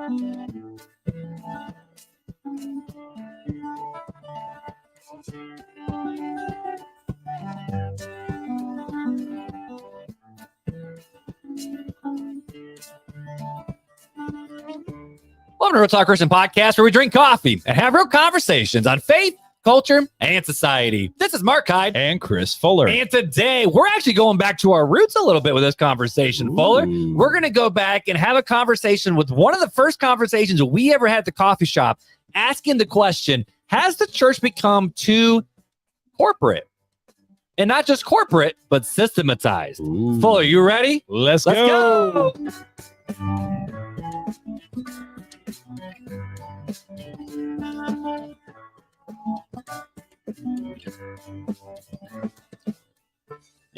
Welcome to Real Talk Christian Podcast, where we drink coffee and have real conversations on faith, culture, and society. This is Marc, Hyde, and Chris Fuller. And today, we're actually going back to our roots a little bit with this conversation, Fuller. We're going to go back and have a conversation with one of the first conversations we ever had at the coffee shop, asking the question, has the church become too corporate? And not just corporate, but systematized. Fuller, you ready? Let's go.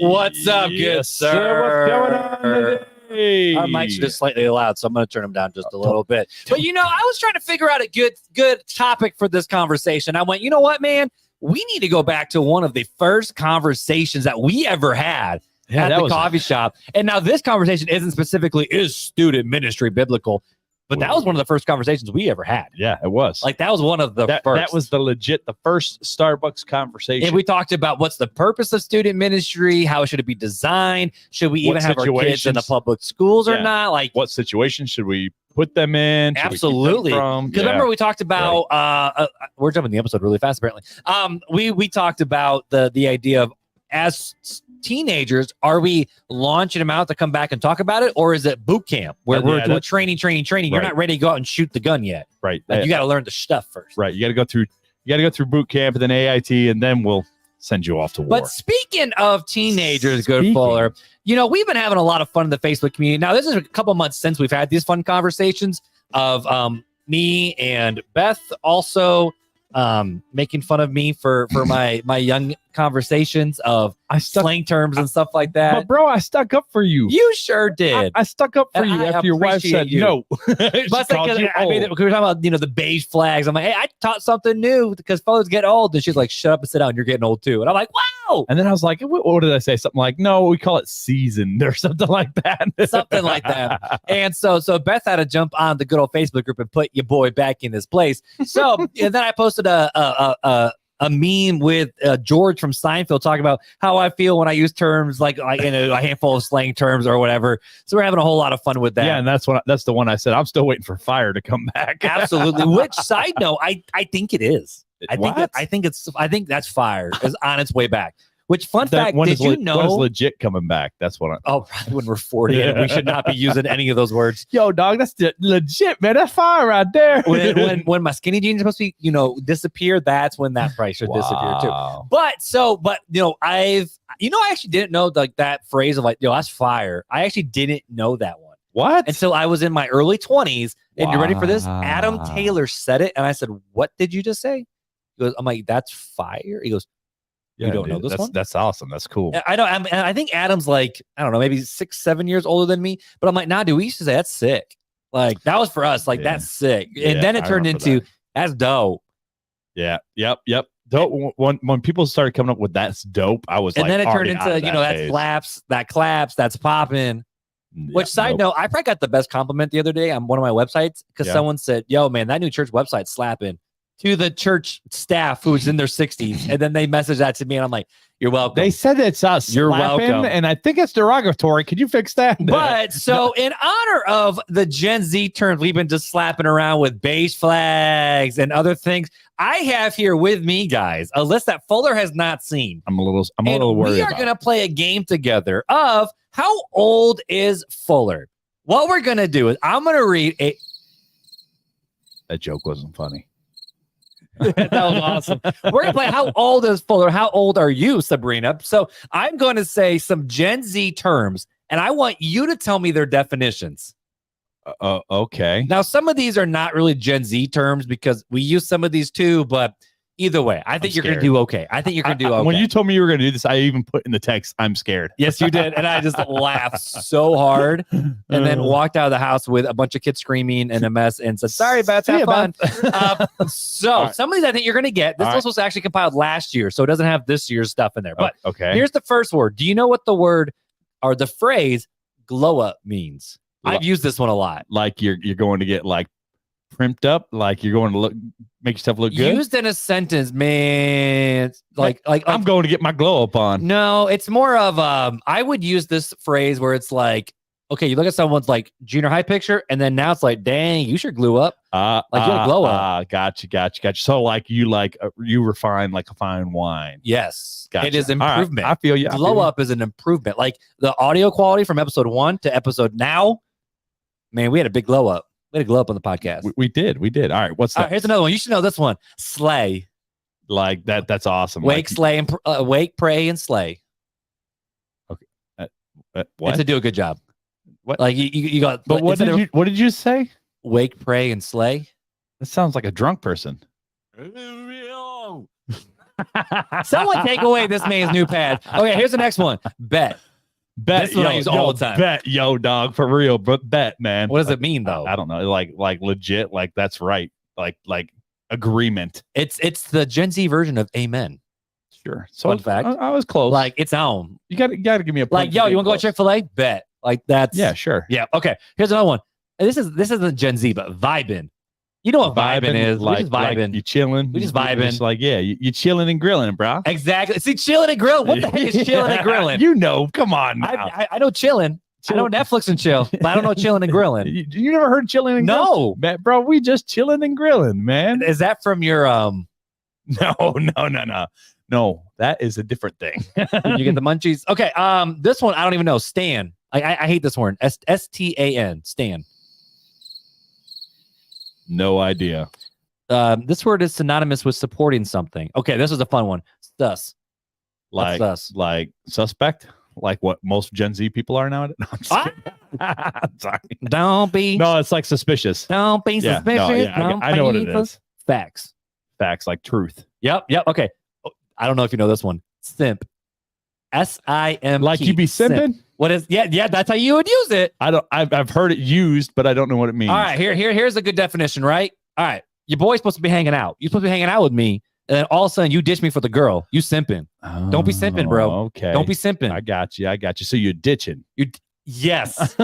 What's up, good sir? What's going on today? Our mics are just slightly loud, so I'm going to turn them down just a little bit. But, you know, I was trying to figure out a good topic for this conversation. I went, you know what, man? We need to go back to one of the first conversations that we ever had at the coffee shop. And now this conversation isn't specifically, is student ministry biblical? But that was one of the first conversations we ever had. Yeah, it was. Like, that was one of the first. That was the first Starbucks conversation. And we talked about what's the purpose of student ministry, how should it be designed, should we even have our kids in the public schools or not? Like, what situations should we put them in? Absolutely. Because remember, we talked about, we're jumping the episode really fast, apparently. We talked about the idea of, as teenagers, are we launching them out to come back and talk about it, or is it boot camp where we're doing training? You're not ready to go out and shoot the gun yet, right? Like, you got to learn the stuff first, right? You got to go through boot camp and then AIT, and then we'll send you off to war. But speaking of teenagers, good Fuller, you know, we've been having a lot of fun in the Facebook community. Now, this is a couple months since we've had these fun conversations of me and Beth also making fun of me for my young conversations of slang terms and stuff like that. But bro, I stuck up for you. You sure did. I stuck up for you after your wife said no. But we were talking about, you know, the beige flags. I'm like, hey, I taught something new because fellas get old. And she's like, shut up and sit down. You're getting old too. And I'm like, wow. And then I was like, what did I say? Something like, no, we call it seasoned or something like that. Something like that. And so Beth had to jump on the good old Facebook group and put your boy back in his place. So and then I posted a meme with George from Seinfeld talking about how I feel when I use terms like you know, a handful of slang terms or whatever. So we're having a whole lot of fun with that. Yeah, and that's the one I said. I'm still waiting for fire to come back. Absolutely. Which, side note, I think it is. I think that's fire is on its way back. Which, fun fact, did you know? When is legit coming back? That's what probably when we're 40 and we should not be using any of those words. Yo, dog, that's legit, man. That's fire right there. When my skinny jeans are supposed to be, you know, disappear, that's when that price should disappear too. But you know, I actually didn't know like that phrase of like, yo, that's fire. I actually didn't know that one. What? Until I was in my early 20s. And you ready for this? Adam Taylor said it. And I said, what did you just say? He goes, I'm like, that's fire. He goes, you don't know this one? That's awesome. That's cool. I know. I think Adam's like, I don't know, maybe 6-7 years older than me. But I'm like, nah, dude, we used to say that's sick. Like, that was for us. Like, that's sick. And then it turned into, that's dope. Yeah. Yep. Dope. When people started coming up with that's dope, I was and then it turned into, you know, that slaps, that claps, that's popping. Which, side note, I probably got the best compliment the other day on one of my websites because someone said, yo, man, that new church website's slapping. To the church staff who's in their 60s. And then they messaged that to me and I'm like, you're welcome. They said it's us. You're welcome. And I think it's derogatory. Could you fix that? But so in honor of the Gen Z terms, we've been just slapping around with beige flags and other things. I have here with me, guys, a list that Fuller has not seen. I'm a little worried. We are going to play a game together of how old is Fuller? What we're going to do is I'm going to read a... That joke wasn't funny. That was awesome. We're going to play how old is Fuller? How old are you, Sabrina? So I'm going to say some Gen Z terms, and I want you to tell me their definitions. Okay. Now, some of these are not really Gen Z terms because we use some of these too, but either way, I think you're going to do okay. I think you're going to do okay. When you told me you were going to do this, I even put in the text, I'm scared. Yes, you did. And I just laughed so hard and then walked out of the house with a bunch of kids screaming and a mess and said, sorry, Beth, have fun. Some of these I think you're going to get. This list was actually compiled last year, so it doesn't have this year's stuff in there. But here's the first word. Do you know what the word or the phrase glow up means? I've used this one a lot. Like you're going to get like primped up, like you're going to make yourself look good. Used in a sentence, man. Like I'm going to get my glow up on. No, it's more of I would use this phrase where it's like, okay, you look at someone's like junior high picture, and then now it's like, dang, you should glue up. Like you gotta glow up. Gotcha. So like you refine like a fine wine. Yes, Gotcha. It is improvement. Right. I feel you. Glow up is an improvement. Like the audio quality from episode 1 to episode now, man, we had a big glow up. We had a glow up on the podcast. We did. All right, what's that? Here's another one. You should know this one. Slay. Like that. That's awesome. Wake, slay, and wake, pray, and slay. Okay. It's What? to do a good job. What? Like you got. But what did you say? Wake, pray, and slay. That sounds like a drunk person. Someone take away this man's new pad. Okay, here's the next one. Bet. This one I use all the time. Bet, yo, dog, for real. But bet, man. What does it mean though? I don't know. Like legit. Like that's right. Like agreement. It's the Gen Z version of amen. Sure. So Fun fact. I was close. Like it's on. You got to give me a like, yo, you want to go to Chick-fil-A? Bet. Like that's sure. Yeah. Okay. Here's another one. And this isn't Gen Z, but vibing. You know what vibing is? Like, we just vibing. Like you chilling. We just vibing. Just like you chilling and grilling, bro. Exactly. See, chilling and grilling. What the heck is chilling and grilling? You know. Come on. Now. I know chilling. I know Netflix and chill, but I don't know chilling and grilling. You never heard chilling and grilling? No, man, bro. We just chilling and grilling, man. Is that from your No. That is a different thing. You get the munchies. Okay. This one I don't even know. Stan. I hate this word. STAN. Stan. No idea. This word is synonymous with supporting something. Okay, this is a fun one. Sus. Like suspect. Like what most Gen Z people are nowadays. No, I'm just kidding. Sorry. Don't be. No, it's like suspicious. Don't be suspicious. I know what it is. Facts. Like truth. Yep. Okay. I don't know if you know this one. Simp. SIMP. Like you be simping? Simp. What is? Yeah. That's how you would use it. I've heard it used, but I don't know what it means. All right. Here's a good definition. Right. All right. Your boy's supposed to be hanging out. You're supposed to be hanging out with me, and then all of a sudden you ditch me for the girl. You simping. Oh, don't be simping, bro. Okay. Don't be simping. I got you. So you're ditching. Yes.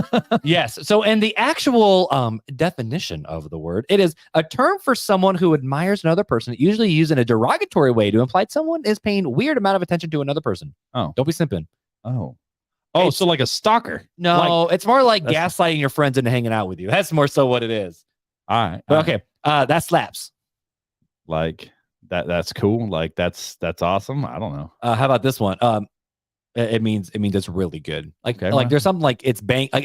Yes. So, and the actual definition of the word, it is a term for someone who admires another person, usually used in a derogatory way to imply someone is paying weird amount of attention to another person. Oh. Don't be simping. Oh, so like a stalker. No, it's more like gaslighting your friends into hanging out with you. That's more so what it is. All right. But okay. That slaps. Like that's cool. Like that's awesome. I don't know. How about this one? It means it's really good. Like, okay, like there's something like it's banging. Like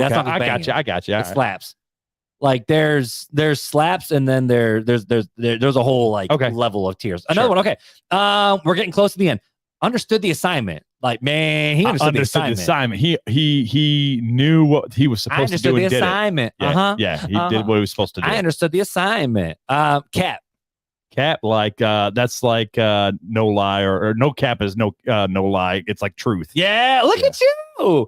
that's not banging. I got you. It slaps. Like there's slaps, and then there's a whole like level of tiers. Another one. Okay. We're getting close to the end. Understood the assignment. Like, man, he understood the assignment. He knew what he was supposed to do and did it. Assignment. Yeah, he did what he was supposed to do. I understood the assignment. Cap. Like that's like no lie or no cap is no lie. It's like truth. Yeah, look at you.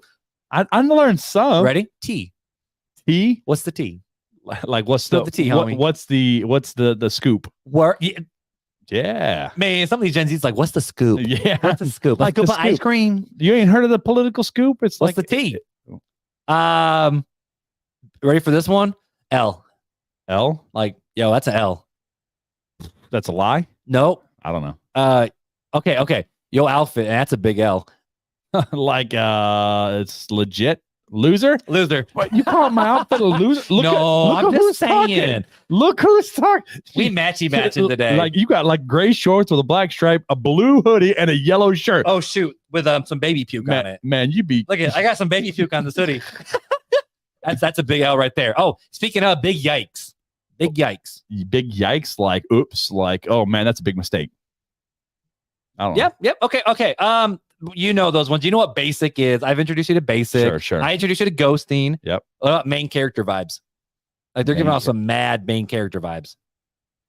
I learned some. Ready? T. What's the T? Like what's the T, homie? What's the scoop? Where? Yeah, man. Some of these Gen Z's like, what's the scoop? Yeah, what's the scoop? Like scoop of ice cream. You ain't heard of the political scoop? It's what's like the T? Ready for this one? L. Like, yo, that's an L. That's a lie? Nope. I don't know. Okay. Yo, outfit. That's a big L. Like, it's legit. Loser. What, you call my outfit a loser? Look I'm just saying. Talking. Look who's talking. We matching today. Like you got like gray shorts with a black stripe, a blue hoodie, and a yellow shirt. Oh shoot, with some baby puke on it. Man, you be look at. I got some baby puke on this hoodie. That's a big L right there. Oh, speaking of big yikes. Big yikes, like oops, like oh man, that's a big mistake. I don't know. Yep. Okay. You know those ones. You know what basic is? I've introduced you to basic. Sure. I introduced you to ghosting. Yep. Main character vibes. Like they're giving off some mad main character vibes.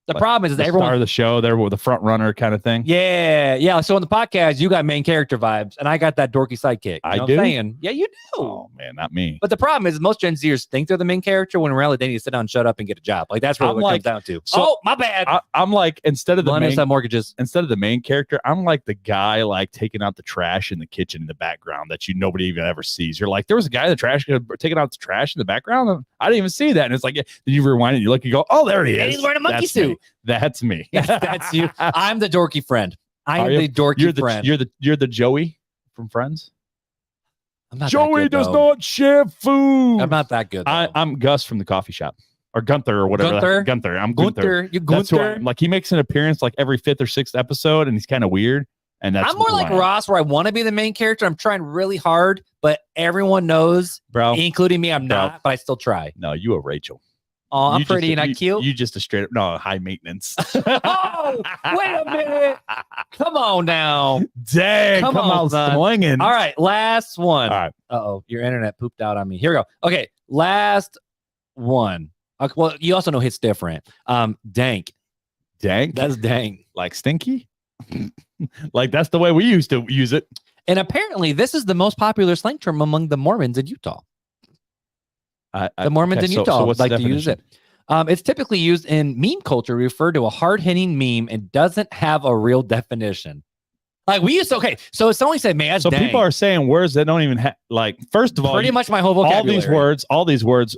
The problem is the everyone star of the show. They're the front runner kind of thing. Yeah. So on the podcast, you got main character vibes, and I got that dorky sidekick. I know do? What I'm saying? Yeah, you do. Oh man, not me. But the problem is most Gen Zers think they're the main character when in reality they need to sit down and shut up and get a job. Like that's really what it comes down to. So, my bad. I'm like instead of mortgages. Instead of the main character, I'm like the guy like taking out the trash in the kitchen in the background that nobody even ever sees. You're like, there was a guy in the trash taking out the trash in the background. And I didn't even see that. And it's like, then you rewind it, you look, you go, oh, there he is. And he's wearing a monkey suit. That's me. That's you. I'm the dorky friend. I am the dorky friend. You're the Joey from Friends. I'm not Joey that good, does though. not share food. I'm not that good. I'm Gus from the coffee shop, or Gunther or whatever. Gunther. I'm Gunther. You That's who Gunther. like he makes an appearance like every 5th or 6th episode, and he's kind of weird. And that's I'm more like Ross, where I want to be the main character. I'm trying really hard, but everyone knows, bro, including me, I'm not. But I still try. No, you are Rachel. Oh, I'm pretty and I'm cute. You just a straight up high maintenance. Oh, wait a minute. Come on now. Dang, come on, swinging. All right, last one. All right. Uh-oh, your internet pooped out on me. Here we go. Okay, last one. Okay, well, you also know it's different. Dank. Dank? That's dank. Like stinky? Like that's the way we used to use it. And apparently this is the most popular slang term among the Mormons in Utah. The Mormons in Utah like to use it. It's typically used in meme culture, referred to a hard-hitting meme and doesn't have a real definition. Like we used to, okay, so if someone said, man, that's dang. People are saying words that don't even have, like, first of all, pretty much my whole vocabulary. All these words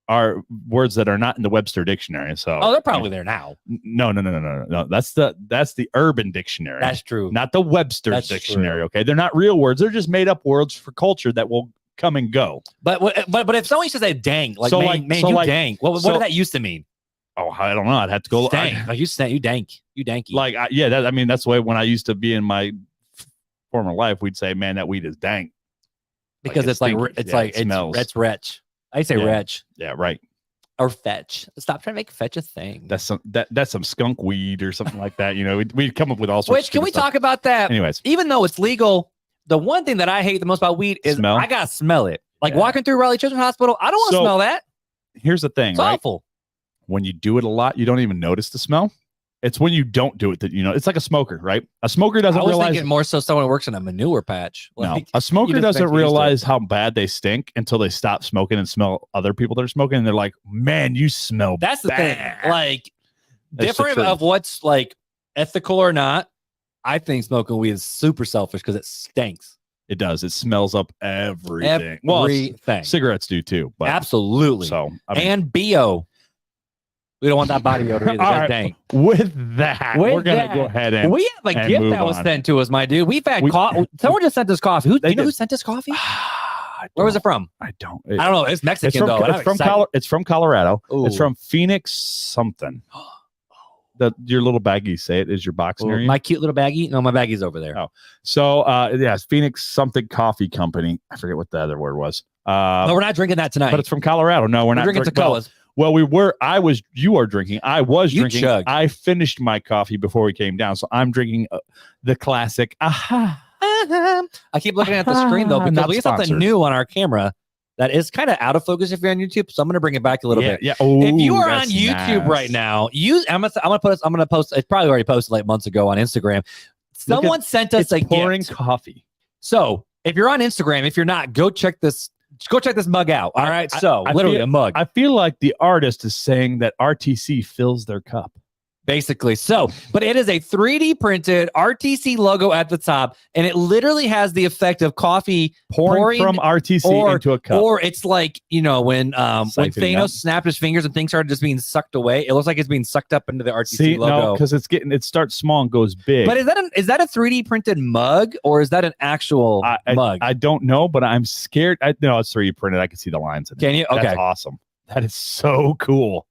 are words that are not in the Webster dictionary. So they're probably there now. No. That's the Urban Dictionary. That's true. Not the Webster's dictionary. True. Okay, they're not real words. They're just made up words for culture that will come and go. But if someone says that dang, like dang, what did that used to mean? Oh, I don't know. I'd have to go. Dang, like you danky. Like that's the way when I used to be in my former life, we'd say, man, that weed is dank. Because it's wretch. I say wretch. Yeah, right. Or fetch. Stop trying to make fetch a thing. That's some skunk weed or something like that. You know, we'd come up with all sorts. Which can we talk about that? Anyways, even though it's legal, the one thing that I hate the most about weed is I gotta smell it. Like walking through Raleigh Children's Hospital, I don't want to smell that. Here's the thing, it's right? awful. When you do it a lot, you don't even notice the smell. It's when you don't do it that you know. It's like a smoker, right? A smoker doesn't realize. I was thinking more so someone who works in a manure patch. Like, no, a smoker doesn't realize how bad they stink until they stop smoking and smell other people that are smoking, and they're like, "Man, you smell." That's bad. The thing. Like, different of what's like ethical or not. I think smoking weed is super selfish because it stinks. It does. It smells up everything. Well, cigarettes do too. But absolutely. So and BO. We don't want that body odor either. All right. With that, we're going to go ahead and we have a gift that was sent to us, my dude. We've had coffee. Someone just sent us coffee. Do you know who sent us coffee? Where was it from? I don't know. It's Mexican, though. It's from Colorado. Ooh. It's from Phoenix something. Your little baggie, say it, is your box near you? My cute little baggie? No, my baggie's over there. Oh. So, it's Phoenix something coffee company. I forget what the other word was. No, we're not drinking that tonight. But it's from Colorado. No, we're not drinking Tequillas. Well, you are drinking. I was drinking. Chug. I finished my coffee before we came down. So I'm drinking the classic. I keep looking at the screen, though, because we have something new on our camera that is kind of out of focus if you're on YouTube. So I'm going to bring it back a little bit. Yeah. Ooh, if you are on YouTube right now, I'm going to post. It's probably already posted like months ago on Instagram. Someone sent us a pouring gift. Coffee. So if you're on Instagram, if you're not, go check this. Go check this mug out. All right. Literally a mug. I feel like the artist is saying that RTC fills their cup. Basically. But it is a 3D printed RTC logo at the top, and it literally has the effect of coffee pouring from RTC into a cup. Or it's like, when Thanos snapped his fingers and things started just being sucked away. It looks like it's being sucked up into the RTC logo. No, because it starts small and goes big. But is that a 3D printed mug, or is that an actual mug? I don't know, but I'm scared. No, it's 3D printed. I can see the lines in it. Can you? Okay. That's awesome. That is so cool.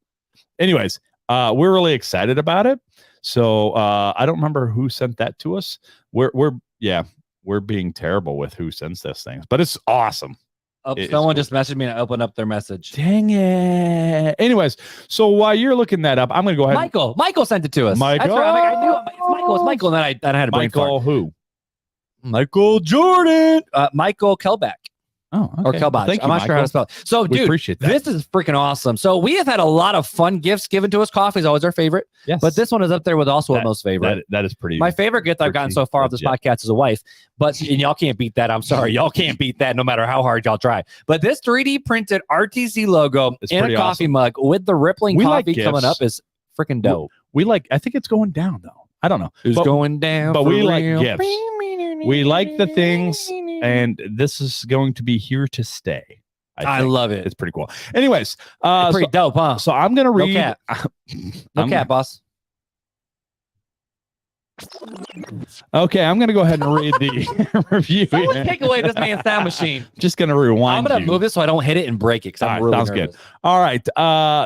Anyways, we're really excited about it. So I don't remember who sent that to us. We're being terrible with who sends those things, but it's awesome. Someone just messaged me and I opened up their message. Dang it. Anyways, so while you're looking that up, I'm going to go ahead. Michael sent it to us. Michael. That's right. I knew it's Michael. And then I had a brain fart. Michael who? Michael Jordan. Michael Kelbeck. Oh, okay. Or Kelbach. Thank you, I'm not sure how to spell it. So, We dude, appreciate that. this is freaking awesome. So we have had a lot of fun gifts given to us. Coffee is always our favorite, Yes. but this one is up there with also our most favorite. That is pretty. My favorite gift I've gotten so far of this podcast is a wife, but and y'all can't beat that. I'm sorry. Y'all can't beat that no matter how hard y'all try. But this 3D printed RTC logo in a coffee mug with the rippling coffee coming up is freaking dope. I think it's going down though. I don't know. It's going down. But we like real. gifts. We like the things, and this is going to be here to stay. I love it. It's pretty cool. Anyways, It's pretty dope, huh? So I'm gonna read. No cap. No cap, boss. Okay, I'm gonna go ahead and read the review. Someone take away this man's sound machine. Just gonna rewind. I'm gonna move this so I don't hit it and break it. I'm really sounds nervous. good. All right.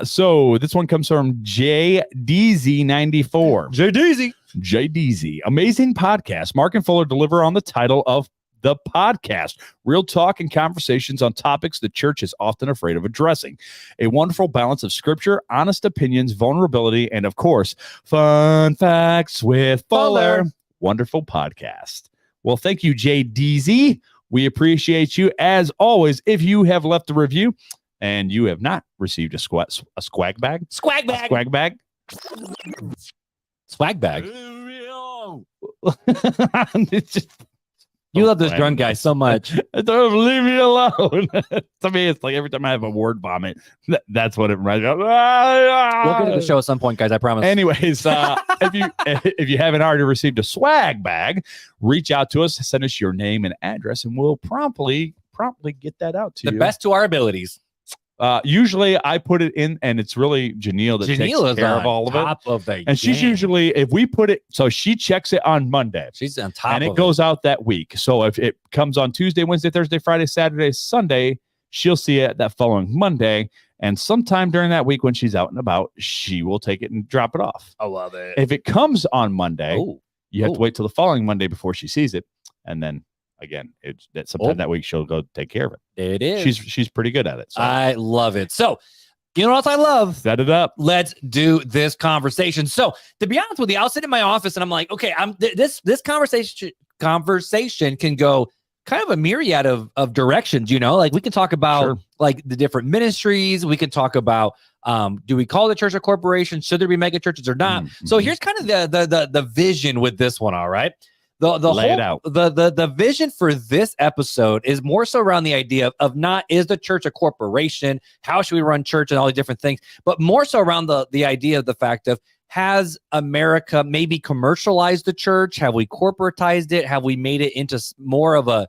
So this one comes from JDZ94. JDZ. Amazing podcast. Mark and Fuller deliver on the title of the podcast. Real talk and conversations on topics the church is often afraid of addressing. A wonderful balance of scripture, honest opinions, vulnerability, and of course, fun facts with Fuller. Wonderful podcast. Well, thank you, JDZ. We appreciate you as always. If you have left a review and you have not received a swag bag. Swag bag. It's just, you love this drunk guy so much. Don't leave me alone. To me, it's like every time I have a word vomit, that's what it reminds me of. We'll get to the show at some point, guys. I promise. Anyways, if you haven't already received a swag bag, reach out to us, send us your name and address, and we'll promptly get that out to you. The best to our abilities. Usually I put it in, and it's really Janelle that takes care of all of it. And she's usually, if we put it, so she checks it on Monday. She's on top and of it goes out that week. So if it comes on Tuesday, Wednesday, Thursday, Friday, Saturday, Sunday, she'll see it that following Monday. And sometime during that week when she's out and about, she will take it and drop it off. I love it. If it comes on Monday, you have to wait till the following Monday before she sees it. And then again, sometime that week she'll go take care of it. It is. She's pretty good at it. So. I love it. So, you know what else I love? Set it up. Let's do this conversation. So, to be honest with you, I'll sit in my office and I'm like, okay, this conversation can go kind of a myriad of directions. You know, like we can talk about like the different ministries. We can talk about do we call the church a corporation? Should there be mega churches or not? Mm-hmm. So here's kind of the vision with this one. All right. Lay it out. The vision for this episode is more so around the idea of not is the church a corporation? How should we run church and all the different things, but more so around the idea of the fact of has America maybe commercialized the church? Have we corporatized it? Have we made it into more of a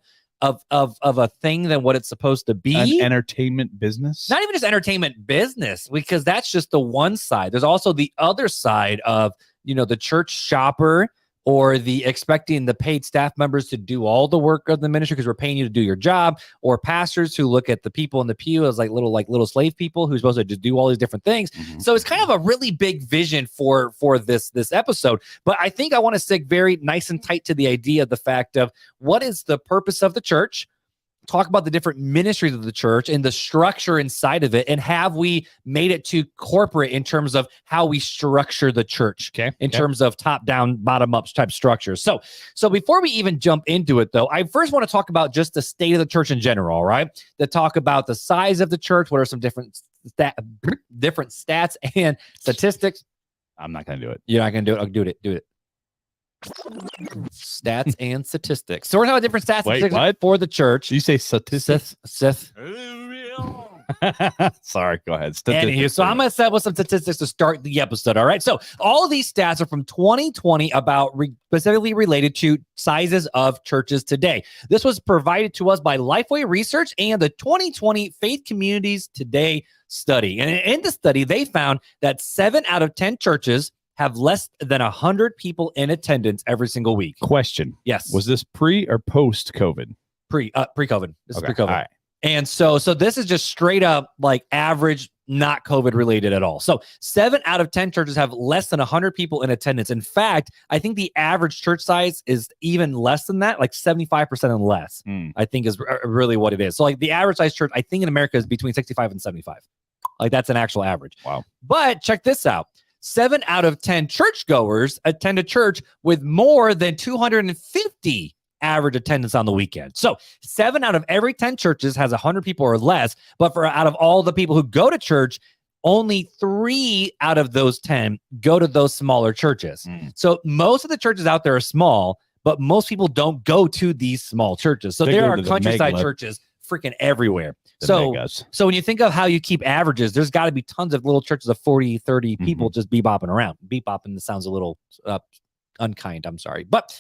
thing than what it's supposed to be? An entertainment business? Not even just entertainment business, because that's just the one side. There's also the other side of, the church shopper, or the expecting the paid staff members to do all the work of the ministry because we're paying you to do your job, or pastors who look at the people in the pew as like little slave people who's supposed to just do all these different things. Mm-hmm. So it's kind of a really big vision for this episode. But I think I want to stick very nice and tight to the idea of the fact of what is the purpose of the church, talk about the different ministries of the church and the structure inside of it, and have we made it too corporate in terms of how we structure the church, in terms of top down, bottom up type structures. So before we even jump into it, though, I first want to talk about just the state of the church in general, right? To talk about the size of the church, what are some different stats and statistics. I'm not going to do it. You're not going to do it. I'll do it. Stats and statistics. So we're talking about different stats and statistics for the church. You say statistics? Sith. Sorry, go ahead. Anywho, so I'm going to set with some statistics to start the episode. All right. So all of these stats are from 2020 about specifically related to sizes of churches today. This was provided to us by Lifeway Research and the 2020 Faith Communities Today study. And in the study, they found that 7 out of 10 churches have less than 100 people in attendance every single week. Question. Yes. Was this pre or post COVID? Pre-COVID. This is pre-COVID. All right. And so this is just straight up like average, not COVID related at all. So 7 out of 10 churches have less than 100 people in attendance. In fact, I think the average church size is even less than that, like 75% and less, I think is really what it is. So like the average size church, I think in America is between 65 and 75. Like that's an actual average. Wow. But check this out. 7 out of 10 churchgoers attend a church with more than 250 average attendance on the weekend. So 7 out of every 10 churches has 100 people or less. But for out of all the people who go to church, only 3 out of those 10 go to those smaller churches. So most of the churches out there are small, but most people don't go to these small churches. So there are countryside churches freaking everywhere. So when you think of how you keep averages, there's got to be tons of little churches of 40, 30 people just bebopping around. Bebopping sounds a little unkind, I'm sorry. But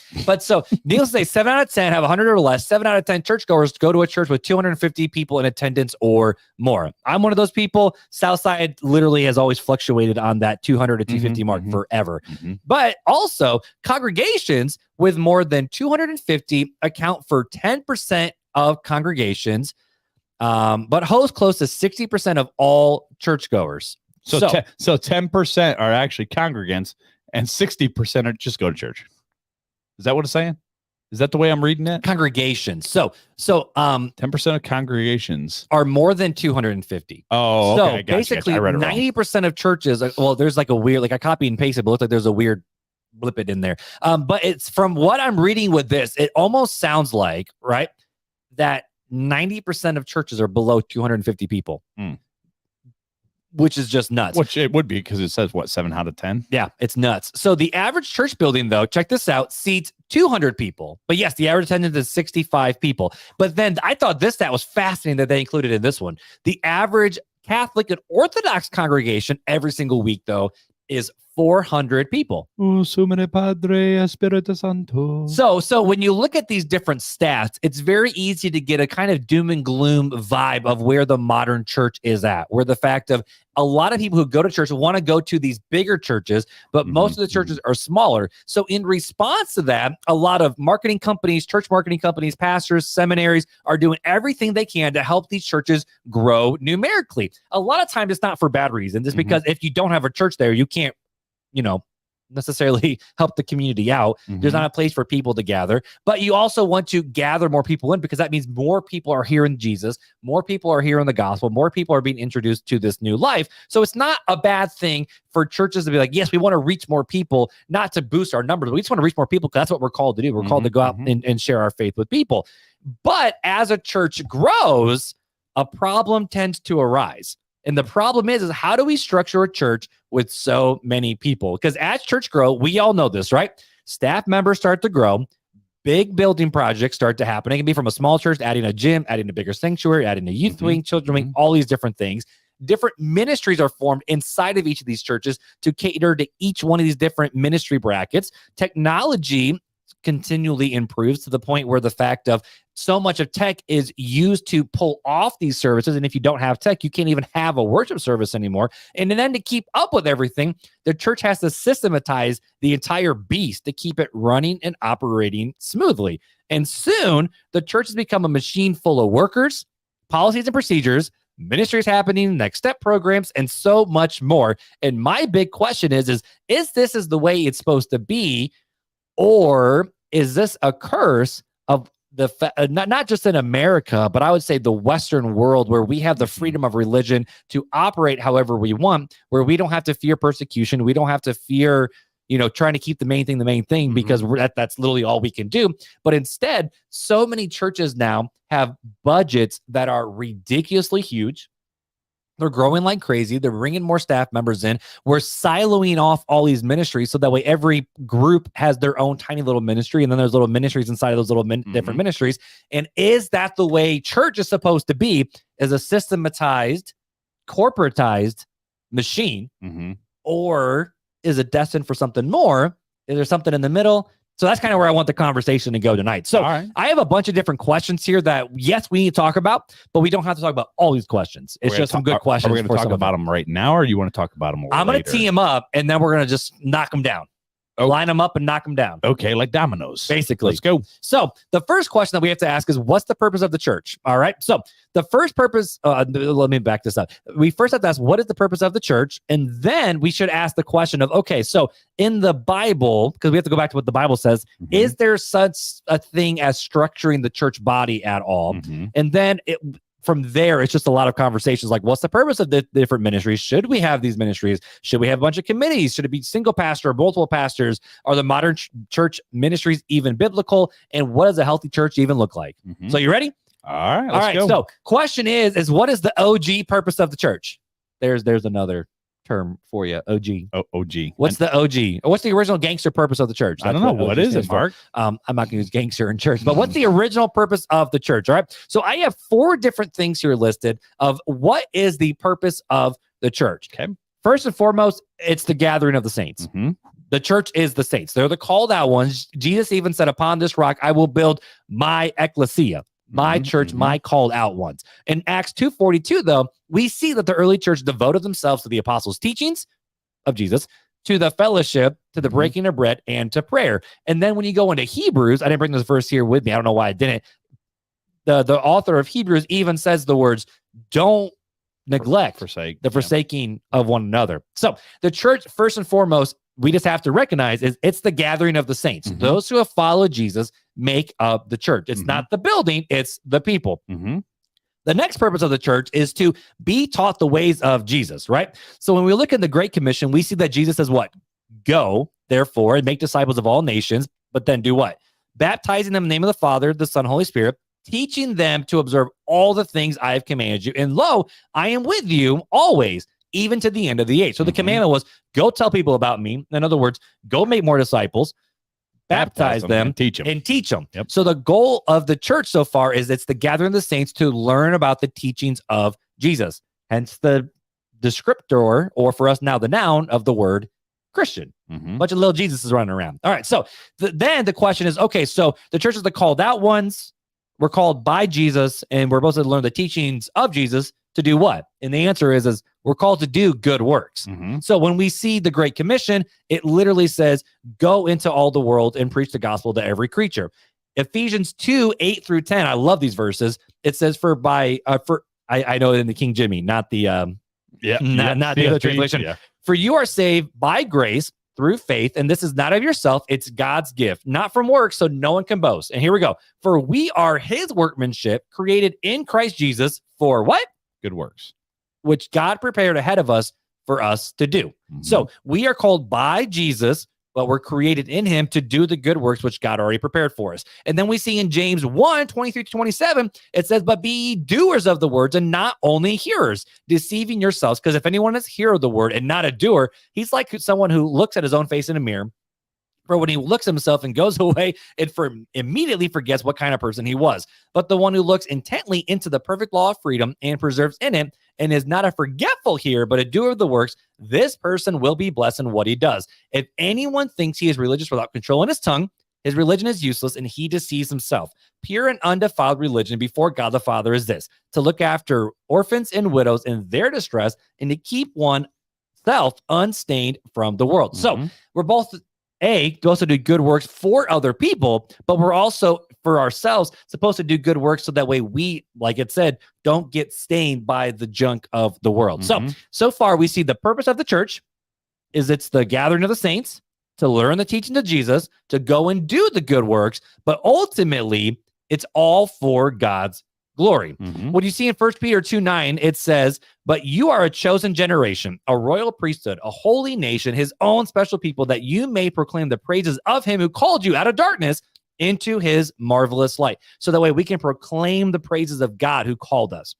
so needless to say, 7 out of 10 have 100 or less. 7 out of 10 churchgoers go to a church with 250 people in attendance or more. I'm one of those people. Southside literally has always fluctuated on that 200 to 250 mark forever. But also congregations with more than 250 account for 10% of congregations, but host close to 60% of all churchgoers. So 10% are actually congregants, and 60% are just go to church. Is that what it's saying? Is that the way I'm reading it? Congregations. So 10% of congregations are more than 250. Oh, okay. So basically 90% of churches, well, there's like a weird, like I copy and paste it, but it looks like there's a weird blip it in there. But it's from what I'm reading with this, it almost sounds like, right, that 90% of churches are below 250 people. Which is just nuts. Which it would be because it says, 7 out of 10? Yeah, it's nuts. So the average church building, though, check this out, seats 200 people. But yes, the average attendance is 65 people. But then I thought this stat was fascinating that they included in this one. The average Catholic and Orthodox congregation every single week, though, is 400 people. Sumere Padre Espiritu Santo. So when you look at these different stats, it's very easy to get a kind of doom and gloom vibe of where the modern church is at, where the fact of a lot of people who go to church want to go to these bigger churches, but most of the churches are smaller. So in response to that, a lot of marketing companies, church marketing companies, pastors, seminaries are doing everything they can to help these churches grow numerically. A lot of times it's not for bad reasons. It's because if you don't have a church there, you can't, necessarily help the community out. There's not a place for people to gather, but you also want to gather more people in because that means more people are hearing Jesus, more people are hearing the gospel, more people are being introduced to this new life. So it's not a bad thing for churches to be like, yes, we want to reach more people, not to boost our numbers, but we just want to reach more people because that's what we're called to do. We're called to go out and share our faith with people. But as a church grows, a problem tends to arise. And the problem is how do we structure a church with so many people? Because as church grow, we all know this, right? Staff members start to grow. Big building projects start to happen. It can be from a small church, adding a gym, adding a bigger sanctuary, adding a youth wing, children wing, all these different things. Different ministries are formed inside of each of these churches to cater to each one of these different ministry brackets. Technology continually improves to the point where the fact of so much of tech is used to pull off these services. And if you don't have tech, you can't even have a worship service anymore. And then to keep up with everything, the church has to systematize the entire beast to keep it running and operating smoothly. And soon the church has become a machine full of workers, policies and procedures, ministries happening, next step programs, and so much more. And my big question is this is the way it's supposed to be? Or is this a curse of the not just in America, but I would say the Western world, where we have the freedom of religion to operate however we want, where we don't have to fear persecution, we don't have to fear, trying to keep the main thing because that's literally all we can do. But instead, so many churches now have budgets that are ridiculously huge. They're growing like crazy. They're bringing more staff members in. We're siloing off all these ministries so that way every group has their own tiny little ministry, and then there's little ministries inside of those little different ministries. And is that the way church is supposed to be? Is a systematized, corporatized machine, or is it destined for something more? Is there something in the middle? So that's kind of where I want the conversation to go tonight. So I have a bunch of different questions here that, yes, we need to talk about, but we don't have to talk about all these questions. It's just some good questions. Are we going to talk about them right now, or you want to talk about them later? I'm going to tee them up, and then we're going to just knock them down. Line them up and knock them down. Okay, like dominoes. Basically. Let's go. So the first question that we have to ask is, what's the purpose of the church? All right. So the first purpose, let me back this up. We first have to ask, what is the purpose of the church? And then we should ask the question of, okay, so in the Bible, because we have to go back to what the Bible says, is there such a thing as structuring the church body at all? And then from there, it's just a lot of conversations like, what's the purpose of the different ministries? Should we have these ministries? Should we have a bunch of committees? Should it be single pastor or multiple pastors? Are the modern church ministries even biblical? And what does a healthy church even look like? So you ready? All right. Let's go. So question is what is the OG purpose of the church? There's another term for you. OG. OG. What's the OG? What's the original gangster purpose of the church? I don't know. What is it, Mark? I'm not going to use gangster in church, but what's the original purpose of the church? All right. So I have 4 different things here listed of what is the purpose of the church. Okay. First and foremost, it's the gathering of the saints. The church is the saints. They're the called out ones. Jesus even said, upon this rock, I will build my ecclesia. My church, my called out ones. In Acts 2:42, though, we see that the early church devoted themselves to the apostles' teachings of Jesus, to the fellowship, to the breaking of bread, and to prayer. And then when you go into Hebrews, I didn't bring this verse here with me. I don't know why I didn't. The author of Hebrews even says the words, don't neglect the forsaking of one another. So the church, first and foremost, we just have to recognize is it's the gathering of the saints. Those who have followed Jesus make up the church. It's not the building, it's the people. The next purpose of the church is to be taught the ways of Jesus, right? So when we look at the Great Commission, we see that Jesus says what? Go, therefore, and make disciples of all nations, but then do what? Baptizing them in the name of the Father, the Son, Holy Spirit, teaching them to observe all the things I have commanded you. And lo, I am with you always, even to the end of the age. So the commandment was, go tell people about me. In other words, go make more disciples, baptize them, and teach them. So the goal of the church so far is it's the gathering of the saints to learn about the teachings of Jesus. Hence the descriptor, or for us now, the noun of the word Christian. Bunch of little Jesuses running around. All right. So then the question is, okay, so the church is the called out ones. We're called by Jesus, and we're supposed to learn the teachings of Jesus to do what? And the answer is we're called to do good works. So when we see the Great Commission, it literally says, go into all the world and preach the gospel to every creature. Ephesians 2:8-10. I love these verses. It says, I know in the King Jimmy, not the not the other translation. For you are saved by grace through faith, and this is not of yourself, it's God's gift, not from works, so no one can boast. And here we go. For we are his workmanship, created in Christ Jesus for what? Good works, which God prepared ahead of us for us to do. So we are called by Jesus, but we're created in him to do the good works which God already prepared for us. And then we see in James 1:23-27, it says, but be ye doers of the words and not only hearers, deceiving yourselves. Because if anyone is a hearer of the word and not a doer, he's like someone who looks at his own face in a mirror. For when he looks at himself and goes away, it immediately forgets what kind of person he was. But the one who looks intently into the perfect law of freedom and preserves in it, and is not a forgetful hearer, but a doer of the works, this person will be blessed in what he does. If anyone thinks he is religious without controlling his tongue, his religion is useless, and he deceives himself. Pure and undefiled religion before God the Father is this, to look after orphans and widows in their distress, and to keep oneself unstained from the world. So we're both to also do good works for other people, but we're also for ourselves supposed to do good works so that way we, like it said, don't get stained by the junk of the world. So far we see the purpose of the church is it's the gathering of the saints to learn the teaching of Jesus, to go and do the good works, but ultimately it's all for God's glory. What you see in 1 Peter 2:9, it says, but you are a chosen generation, a royal priesthood, a holy nation, his own special people, that you may proclaim the praises of him who called you out of darkness into his marvelous light. So that way we can proclaim the praises of God who called us.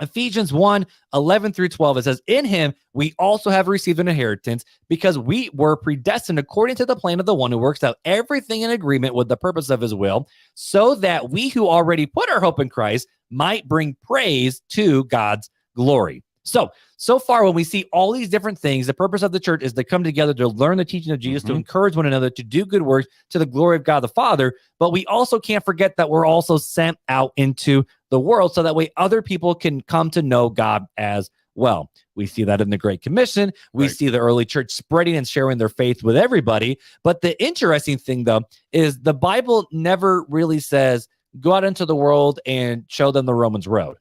Ephesians 1:11-12, it says, in him we also have received an inheritance because we were predestined according to the plan of the one who works out everything in agreement with the purpose of his will, so that we who already put our hope in Christ might bring praise to God's glory. So far, when we see all these different things, the purpose of the church is to come together to learn the teaching of Jesus, to encourage one another, to do good works to the glory of God the Father. But we also can't forget that we're also sent out into the world so that way other people can come to know God as well. We see that in the Great Commission. We see the early church spreading and sharing their faith with everybody. But the interesting thing, though, is the Bible never really says, go out into the world and show them the Romans road.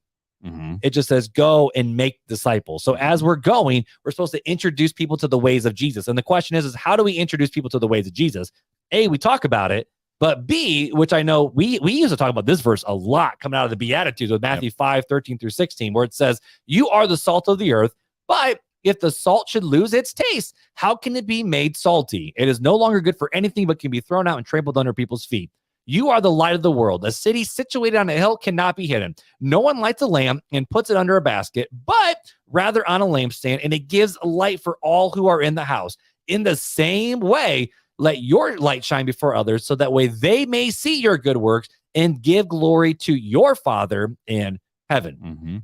It just says, go and make disciples. So as we're going, we're supposed to introduce people to the ways of Jesus. And the question is how do we introduce people to the ways of Jesus? We talk about it, But B, which I know we used to talk about this verse a lot coming out of the Beatitudes with Matthew 5:13-16, where it says, "You are the salt of the earth, but if the salt should lose its taste, how can it be made salty? It is no longer good for anything, but can be thrown out and trampled under people's feet. You are the light of the world. A city situated on a hill cannot be hidden. No one lights a lamp and puts it under a basket, but rather on a lampstand, and it gives light for all who are in the house. In the same way, let your light shine before others, so that way they may see your good works and give glory to your Father in heaven." Mm-hmm.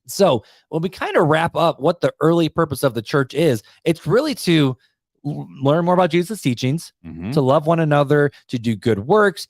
So when we kind of wrap up what the early purpose of the church is, it's really to learn more about Jesus' teachings, Mm-hmm. to love one another, to do good works,